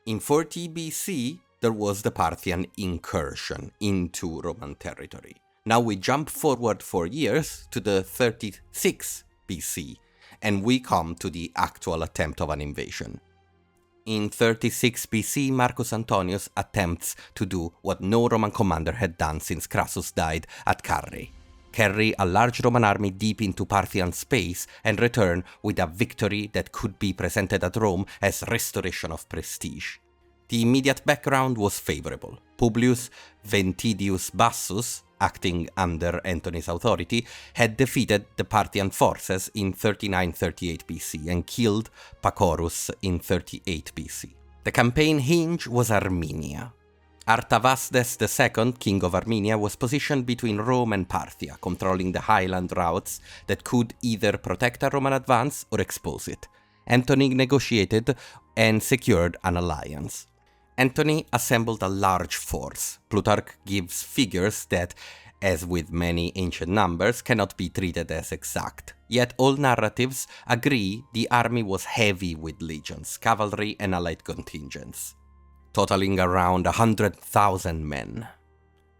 In 40 BC, there was the Parthian incursion into Roman territory. Now we jump forward 4 years to the 36 BC, and we come to the actual attempt of an invasion. In 36 BC, Marcus Antonius attempts to do what no Roman commander had done since Crassus died at Carrhae: carry a large Roman army deep into Parthian space and return with a victory that could be presented at Rome as restoration of prestige. The immediate background was favorable. Publius Ventidius Bassus, acting under Antony's authority, had defeated the Parthian forces in 39-38 BC and killed Pacorus in 38 BC. The campaign hinge was Armenia. Artavasdes II, king of Armenia, was positioned between Rome and Parthia, controlling the highland routes that could either protect a Roman advance or expose it. Antony negotiated and secured an alliance. Antony assembled a large force. Plutarch gives figures that, as with many ancient numbers, cannot be treated as exact. Yet all narratives agree the army was heavy with legions, cavalry and allied contingents, totaling around 100,000 men.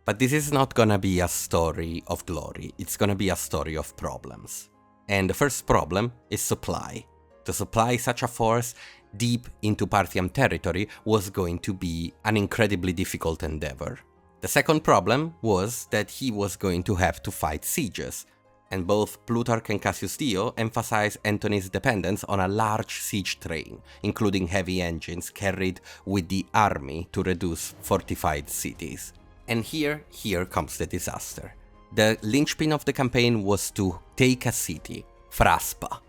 But this is not gonna be a story of glory, it's gonna be a story of problems. And the first problem is supply. To supply such a force deep into Parthian territory was going to be an incredibly difficult endeavor. The second problem was that he was going to have to fight sieges, and both Plutarch and Cassius Dio emphasize Antony's dependence on a large siege train, including heavy engines carried with the army to reduce fortified cities. And here comes the disaster. The linchpin of the campaign was to take a city, Fraspa,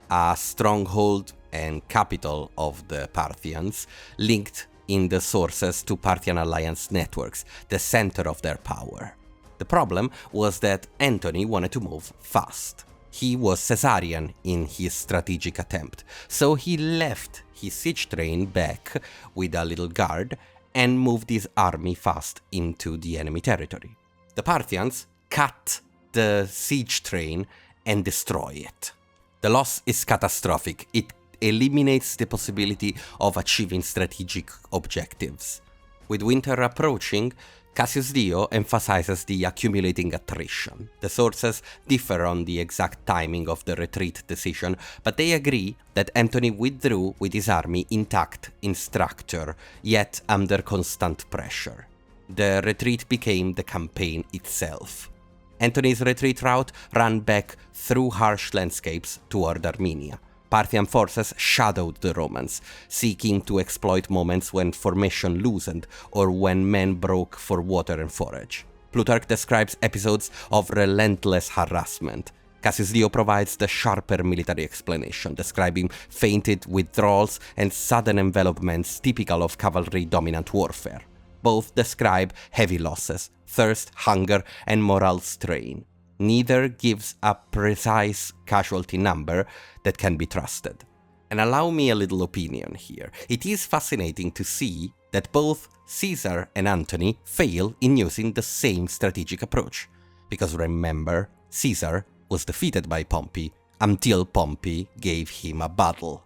a stronghold and capital of the Parthians, linked in the sources to Parthian alliance networks, the center of their power. The problem was that Antony wanted to move fast. He was Caesarian in his strategic attempt, so he left his siege train back with a little guard and moved his army fast into the enemy territory. The Parthians cut the siege train and destroy it. The loss is catastrophic. It eliminates the possibility of achieving strategic objectives. With winter approaching, Cassius Dio emphasizes the accumulating attrition. The sources differ on the exact timing of the retreat decision, but they agree that Antony withdrew with his army intact in structure, yet under constant pressure. The retreat became the campaign itself. Antony's retreat route ran back through harsh landscapes toward Armenia. Parthian forces shadowed the Romans, seeking to exploit moments when formation loosened or when men broke for water and forage. Plutarch describes episodes of relentless harassment. Cassius Dio provides the sharper military explanation, describing feinted withdrawals and sudden envelopments typical of cavalry-dominant warfare. Both describe heavy losses, thirst, hunger, and moral strain. Neither gives a precise casualty number that can be trusted. And allow me a little opinion here. It is fascinating to see that both Caesar and Antony fail in using the same strategic approach. Because remember, Caesar was defeated by Pompey until Pompey gave him a battle.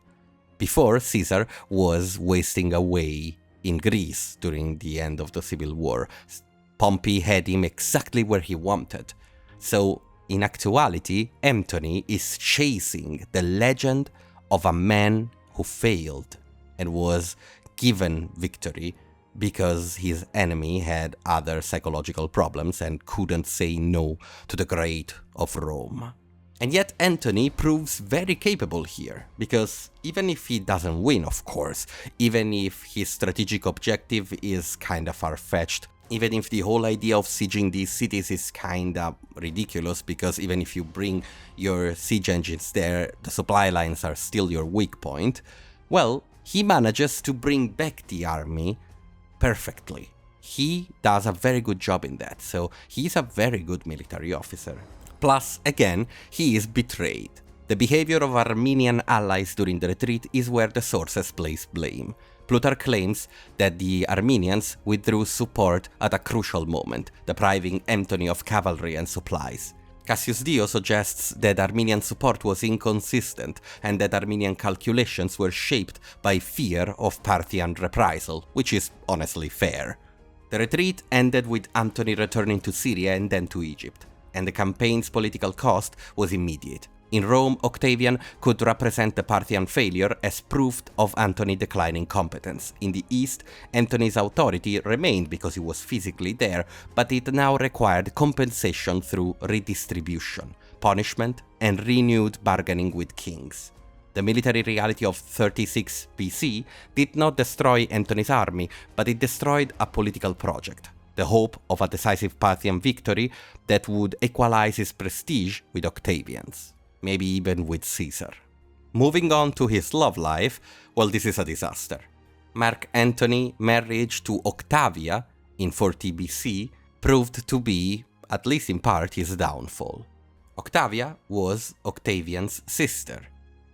Before, Caesar was wasting away in Greece during the end of the Civil War. Pompey had him exactly where he wanted. So, in actuality, Antony is chasing the legend of a man who failed and was given victory because his enemy had other psychological problems and couldn't say no to the great of Rome. And yet Antony proves very capable here, because even if he doesn't win, of course, even if his strategic objective is kinda far-fetched, even if the whole idea of sieging these cities is kinda ridiculous, because even if you bring your siege engines there, the supply lines are still your weak point, well, he manages to bring back the army perfectly. He does a very good job in that, so he's a very good military officer. Plus, again, he is betrayed. The behavior of Armenian allies during the retreat is where the sources place blame. Plutarch claims that the Armenians withdrew support at a crucial moment, depriving Antony of cavalry and supplies. Cassius Dio suggests that Armenian support was inconsistent and that Armenian calculations were shaped by fear of Parthian reprisal, which is honestly fair. The retreat ended with Antony returning to Syria and then to Egypt, and the campaign's political cost was immediate. In Rome, Octavian could represent the Parthian failure as proof of Antony's declining competence. In the East, Antony's authority remained because he was physically there, but it now required compensation through redistribution, punishment, and renewed bargaining with kings. The military reality of 36 BC did not destroy Antony's army, but it destroyed a political project. The hope of a decisive Parthian victory that would equalize his prestige with Octavian's, maybe even with Caesar. Moving on to his love life, well, this is a disaster. Mark Antony's marriage to Octavia in 40 BC proved to be, at least in part, his downfall. Octavia was Octavian's sister,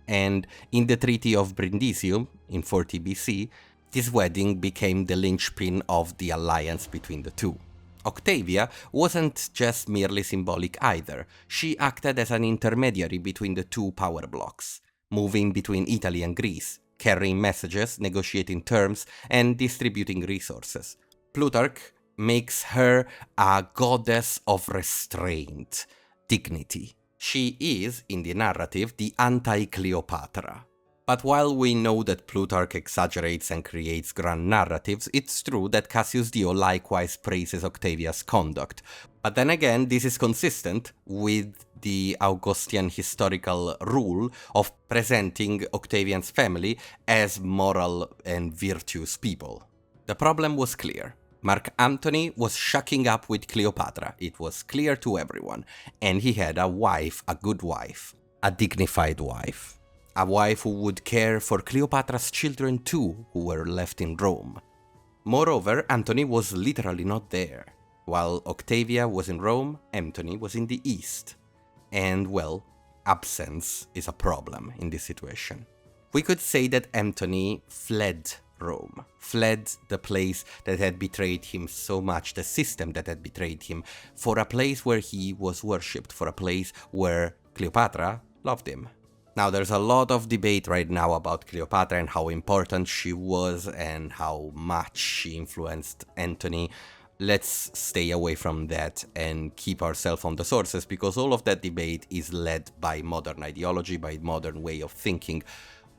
and in the Treaty of Brindisium in 40 BC, this wedding became the linchpin of the alliance between the two. Octavia wasn't just merely symbolic either. She acted as an intermediary between the two power blocks, moving between Italy and Greece, carrying messages, negotiating terms, and distributing resources. Plutarch makes her a goddess of restraint, dignity. She is, in the narrative, the anti-Cleopatra. But while we know that Plutarch exaggerates and creates grand narratives, it's true that Cassius Dio likewise praises Octavia's conduct. But then again, this is consistent with the Augustan historical rule of presenting Octavian's family as moral and virtuous people. The problem was clear. Mark Antony was shacking up with Cleopatra. It was clear to everyone. And he had a wife, a good wife, a dignified wife. A wife who would care for Cleopatra's children too, who were left in Rome. Moreover, Antony was literally not there. While Octavia was in Rome, Antony was in the East. And, well, absence is a problem in this situation. We could say that Antony fled Rome, fled the place that had betrayed him so much, the system that had betrayed him, for a place where he was worshipped, for a place where Cleopatra loved him. Now, there's a lot of debate right now about Cleopatra and how important she was and how much she influenced Antony. Let's stay away from that and keep ourselves on the sources, because all of that debate is led by modern ideology, by modern way of thinking.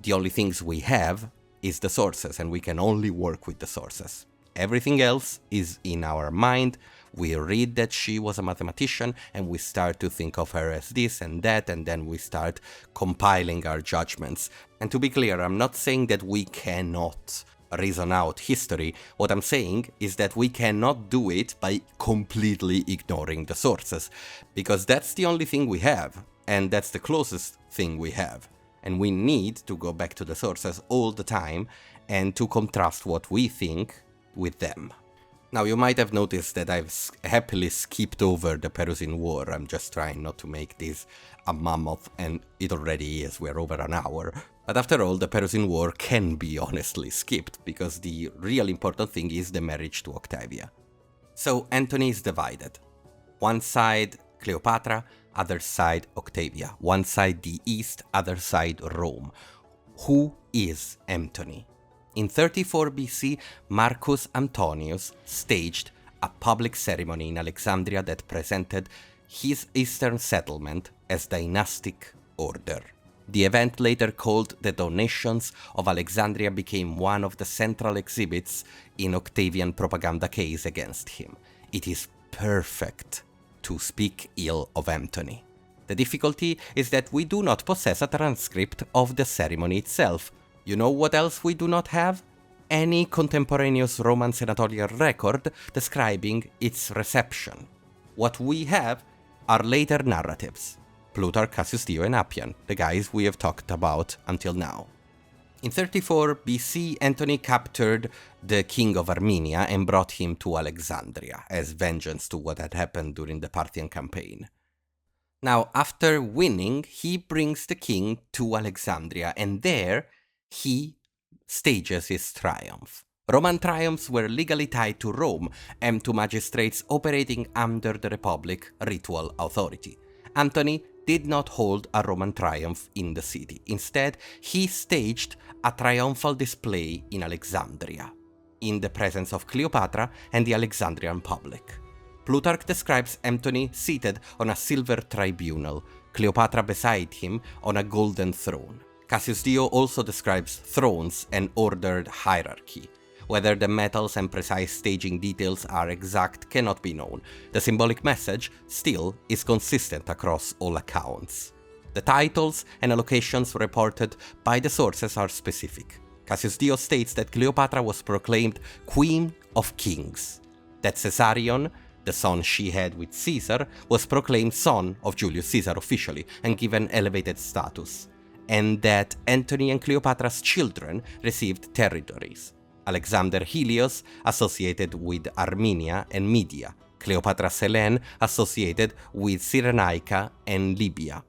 The only things we have is the sources, and we can only work with the sources. Everything else is in our mind. We read that she was a mathematician, and we start to think of her as this and that, and then we start compiling our judgments. And to be clear, I'm not saying that we cannot reason out history. What I'm saying is that we cannot do it by completely ignoring the sources, because that's the only thing we have, and that's the closest thing we have. And we need to go back to the sources all the time and to contrast what we think with them. Now, you might have noticed that I've happily skipped over the Perusian War. I'm just trying not to make this a mammoth, and it already is. We're over an hour. But after all, the Perusian War can be honestly skipped, because the real important thing is the marriage to Octavia. So Antony is divided. One side Cleopatra, other side Octavia. One side the East, other side Rome. Who is Antony? In 34 BC, Marcus Antonius staged a public ceremony in Alexandria that presented his eastern settlement as dynastic order. The event, later called the Donations of Alexandria, became one of the central exhibits in Octavian propaganda case against him. It is perfect to speak ill of Antony. The difficulty is that we do not possess a transcript of the ceremony itself. You know what else we do not have? Any contemporaneous Roman senatorial record describing its reception. What we have are later narratives. Plutarch, Cassius Dio, and Appian, the guys we have talked about until now. In 34 BC, Antony captured the king of Armenia and brought him to Alexandria as vengeance to what had happened during the Parthian campaign. Now, after winning, he brings the king to Alexandria, and there he stages his triumph. Roman triumphs were legally tied to Rome and to magistrates operating under the Republic ritual authority. Antony did not hold a Roman triumph in the city. Instead, he staged a triumphal display in Alexandria, in the presence of Cleopatra and the Alexandrian public. Plutarch describes Antony seated on a silver tribunal, Cleopatra beside him on a golden throne. Cassius Dio also describes thrones and ordered hierarchy. Whether the metals and precise staging details are exact cannot be known. The symbolic message still is consistent across all accounts. The titles and allocations reported by the sources are specific. Cassius Dio states that Cleopatra was proclaimed Queen of Kings, that Caesarion, the son she had with Caesar, was proclaimed son of Julius Caesar officially and given elevated status, and that Antony and Cleopatra's children received territories. Alexander Helios associated with Armenia and Media, Cleopatra Selene associated with Cyrenaica and Libya.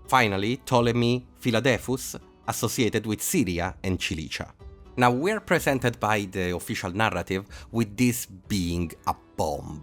Finally, Ptolemy Philadelphus associated with Syria and Cilicia. Now we're presented by the official narrative with this being a bomb.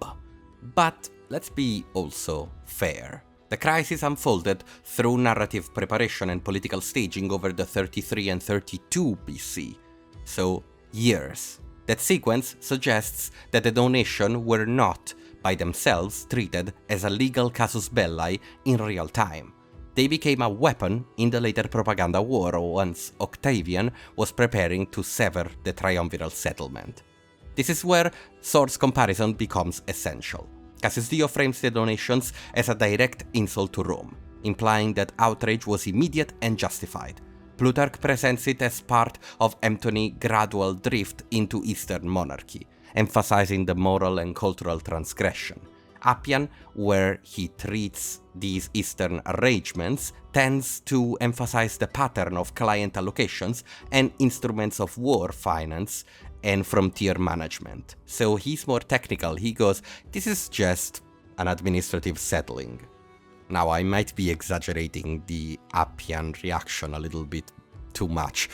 But let's be also fair. The crisis unfolded through narrative preparation and political staging over the 33 and 32 BC, so years. That sequence suggests that the donations were not, by themselves, treated as a legal casus belli in real time. They became a weapon in the later propaganda war once Octavian was preparing to sever the triumviral settlement. This is where source comparison becomes essential. Cassius Dio frames the donations as a direct insult to Rome, implying that outrage was immediate and justified. Plutarch presents it as part of Antony's gradual drift into Eastern monarchy, emphasizing the moral and cultural transgression. Appian, where he treats these Eastern arrangements, tends to emphasize the pattern of client allocations and instruments of war finance and frontier management. So he's more technical. He goes, this is just an administrative settling. Now, I might be exaggerating the Appian reaction a little bit too much,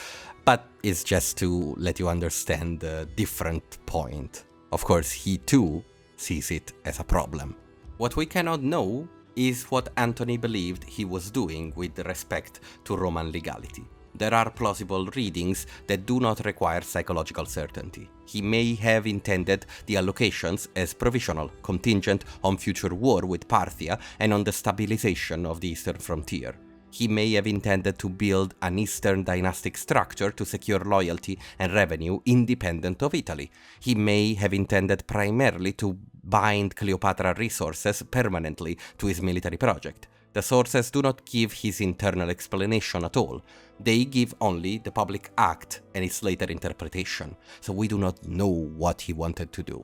but it's just to let you understand the different point. Of course, he too sees it as a problem. What we cannot know is what Antony believed he was doing with respect to Roman legality. There are plausible readings that do not require psychological certainty. He may have intended the allocations as provisional, contingent on future war with Parthia and on the stabilization of the eastern frontier. He may have intended to build an Eastern dynastic structure to secure loyalty and revenue independent of Italy. He may have intended primarily to bind Cleopatra resources permanently to his military project. The sources do not give his internal explanation at all. They give only the public act and its later interpretation, so we do not know what he wanted to do.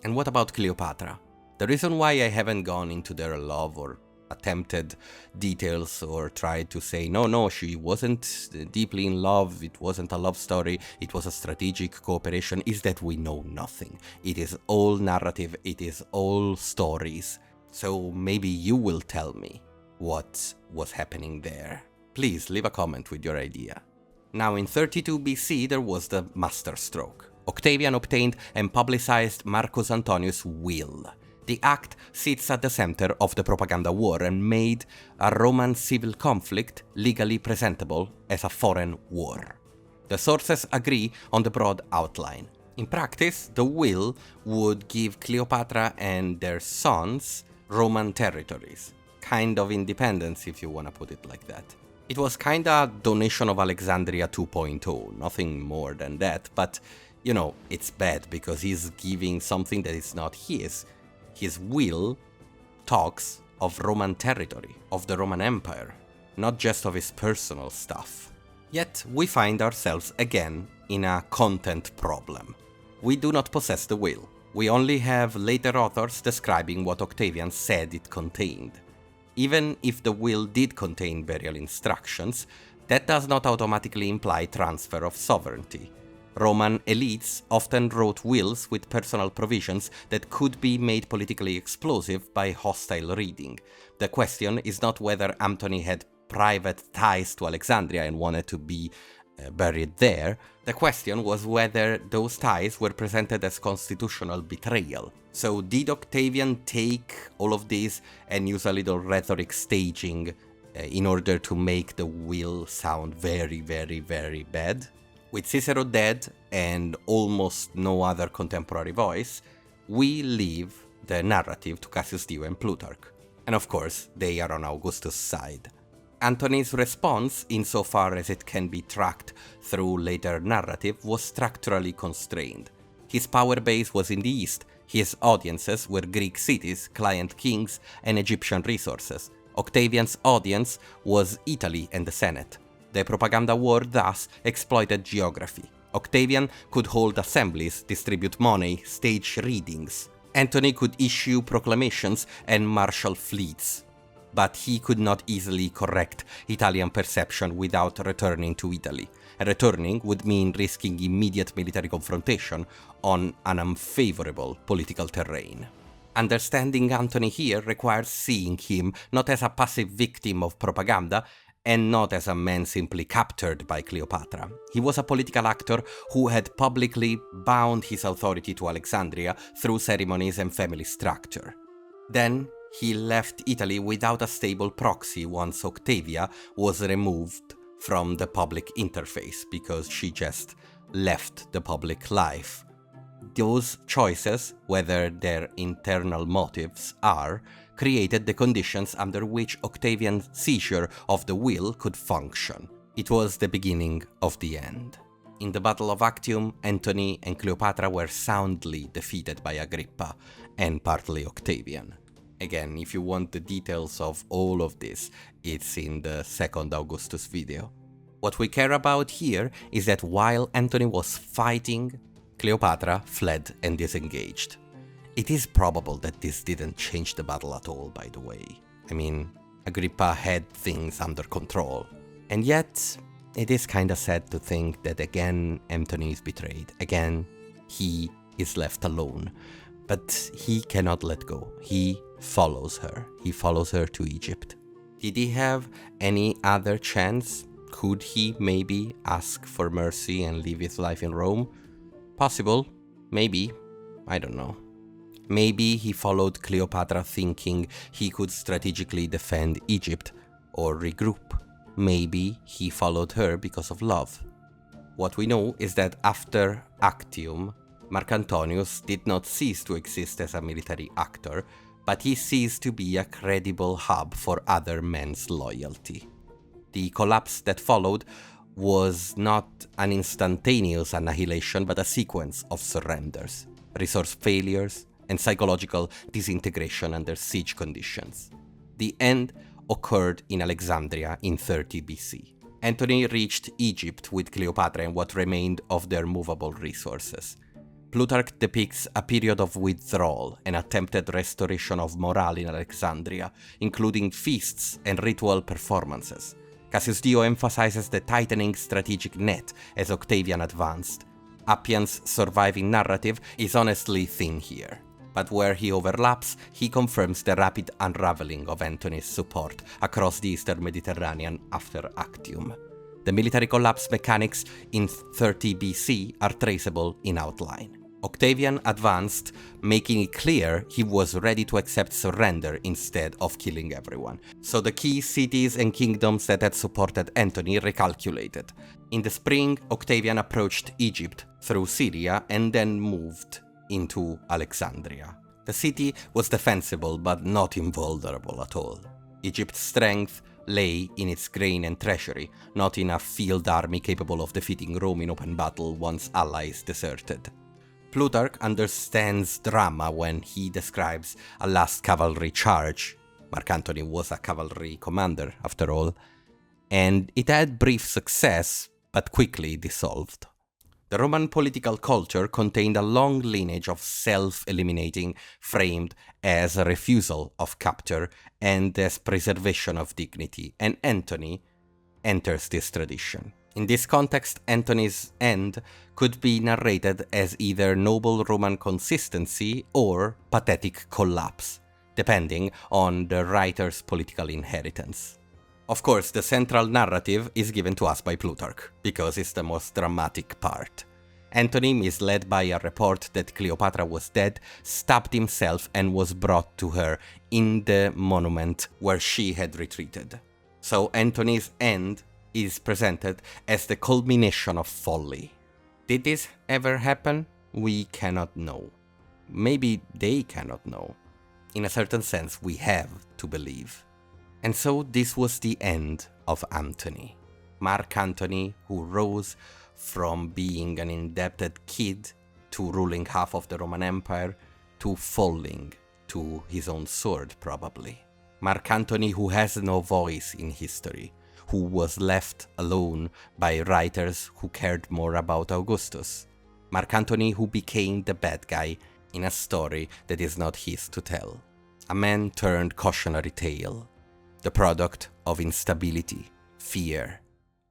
And what about Cleopatra? The reason why I haven't gone into their love or attempted details or tried to say, no, she wasn't deeply in love, it wasn't a love story, it was a strategic cooperation, is that we know nothing. It is all narrative, it is all stories. So maybe you will tell me what was happening there. Please leave a comment with your idea. Now in 32 BC there was the masterstroke. Octavian obtained and publicized Marcus Antonius' will. The act sits at the center of the propaganda war and made a Roman civil conflict legally presentable as a foreign war. The sources agree on the broad outline. In practice, the will would give Cleopatra and their sons Roman territories. Kind of independence, if you want to put it like that. It was kinda a donation of Alexandria 2.0, nothing more than that, but you know, it's bad because he's giving something that is not his. His will talks of Roman territory, of the Roman Empire, not just of his personal stuff. Yet we find ourselves again in a content problem. We do not possess the will. We only have later authors describing what Octavian said it contained. Even if the will did contain burial instructions, that does not automatically imply transfer of sovereignty. Roman elites often wrote wills with personal provisions that could be made politically explosive by hostile reading. The question is not whether Antony had private ties to Alexandria and wanted to be buried there. The question was whether those ties were presented as constitutional betrayal. So did Octavian take all of this and use a little rhetoric staging in order to make the will sound very, very, very bad? With Cicero dead and almost no other contemporary voice, we leave the narrative to Cassius Dio and Plutarch. And of course, they are on Augustus' side. Antony's response, insofar as it can be tracked through later narrative, was structurally constrained. His power base was in the east, his audiences were Greek cities, client kings, and Egyptian resources. Octavian's audience was Italy and the Senate. The propaganda war thus exploited geography. Octavian could hold assemblies, distribute money, stage readings. Antony could issue proclamations and marshal fleets. But he could not easily correct Italian perception without returning to Italy. And returning would mean risking immediate military confrontation on an unfavorable political terrain. Understanding Antony here requires seeing him not as a passive victim of propaganda, and not as a man simply captured by Cleopatra. He was a political actor who had publicly bound his authority to Alexandria through ceremonies and family structure. Then he left Italy without a stable proxy once Octavia was removed from the public interface because she just left the public life. Those choices, whether their internal motives are, created the conditions under which Octavian's seizure of the will could function. It was the beginning of the end. In the Battle of Actium, Antony and Cleopatra were soundly defeated by Agrippa and partly Octavian. Again, if you want the details of all of this, it's in the second Augustus video. What we care about here is that while Antony was fighting, Cleopatra fled and disengaged. It is probable that this didn't change the battle at all, by the way. I mean, Agrippa had things under control. And yet, it is kinda sad to think that again Antony is betrayed. Again, he is left alone. But he cannot let go. He follows her. He follows her to Egypt. Did he have any other chance? Could he maybe ask for mercy and live his life in Rome? Possible. Maybe. I don't know. Maybe he followed Cleopatra thinking he could strategically defend Egypt or regroup. Maybe he followed her because of love. What we know is that after Actium, Mark Antonius did not cease to exist as a military actor, but he ceased to be a credible hub for other men's loyalty. The collapse that followed was not an instantaneous annihilation, but a sequence of surrenders, resource failures, and psychological disintegration under siege conditions. The end occurred in Alexandria in 30 BC. Antony reached Egypt with Cleopatra and what remained of their movable resources. Plutarch depicts a period of withdrawal and attempted restoration of morale in Alexandria, including feasts and ritual performances. Cassius Dio emphasizes the tightening strategic net as Octavian advanced. Appian's surviving narrative is honestly thin here, but where he overlaps, he confirms the rapid unraveling of Antony's support across the Eastern Mediterranean after Actium. The military collapse mechanics in 30 BC are traceable in outline. Octavian advanced, making it clear he was ready to accept surrender instead of killing everyone. So the key cities and kingdoms that had supported Antony recalculated. In the spring, Octavian approached Egypt through Syria and then moved into Alexandria. The city was defensible but not invulnerable at all. Egypt's strength lay in its grain and treasury, not in a field army capable of defeating Rome in open battle once allies deserted. Plutarch understands drama when he describes a last cavalry charge. Mark Antony was a cavalry commander, after all, and it had brief success, but quickly dissolved. The Roman political culture contained a long lineage of self-eliminating, framed as a refusal of capture and as preservation of dignity, and Antony enters this tradition. In this context, Antony's end could be narrated as either noble Roman consistency or pathetic collapse, depending on the writer's political inheritance. Of course, the central narrative is given to us by Plutarch, because it's the most dramatic part. Antony, misled by a report that Cleopatra was dead, stabbed himself and was brought to her in the monument where she had retreated. So Antony's end is presented as the culmination of folly. Did this ever happen? We cannot know. Maybe they cannot know. In a certain sense, we have to believe. And so this was the end of Antony. Mark Antony, who rose from being an indebted kid to ruling half of the Roman Empire to falling to his own sword, probably. Mark Antony, who has no voice in history, who was left alone by writers who cared more about Augustus. Mark Antony, who became the bad guy in a story that is not his to tell. A man turned cautionary tale, the product of instability, fear,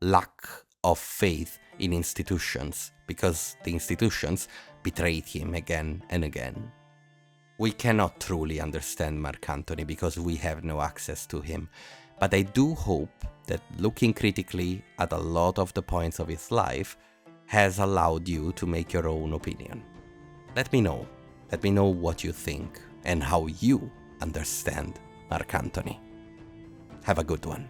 lack of faith in institutions, because the institutions betrayed him again and again. We cannot truly understand Mark Antony because we have no access to him, but I do hope that looking critically at a lot of the points of his life has allowed you to make your own opinion. Let me know. Let me know what you think and how you understand Mark Antony. Have a good one.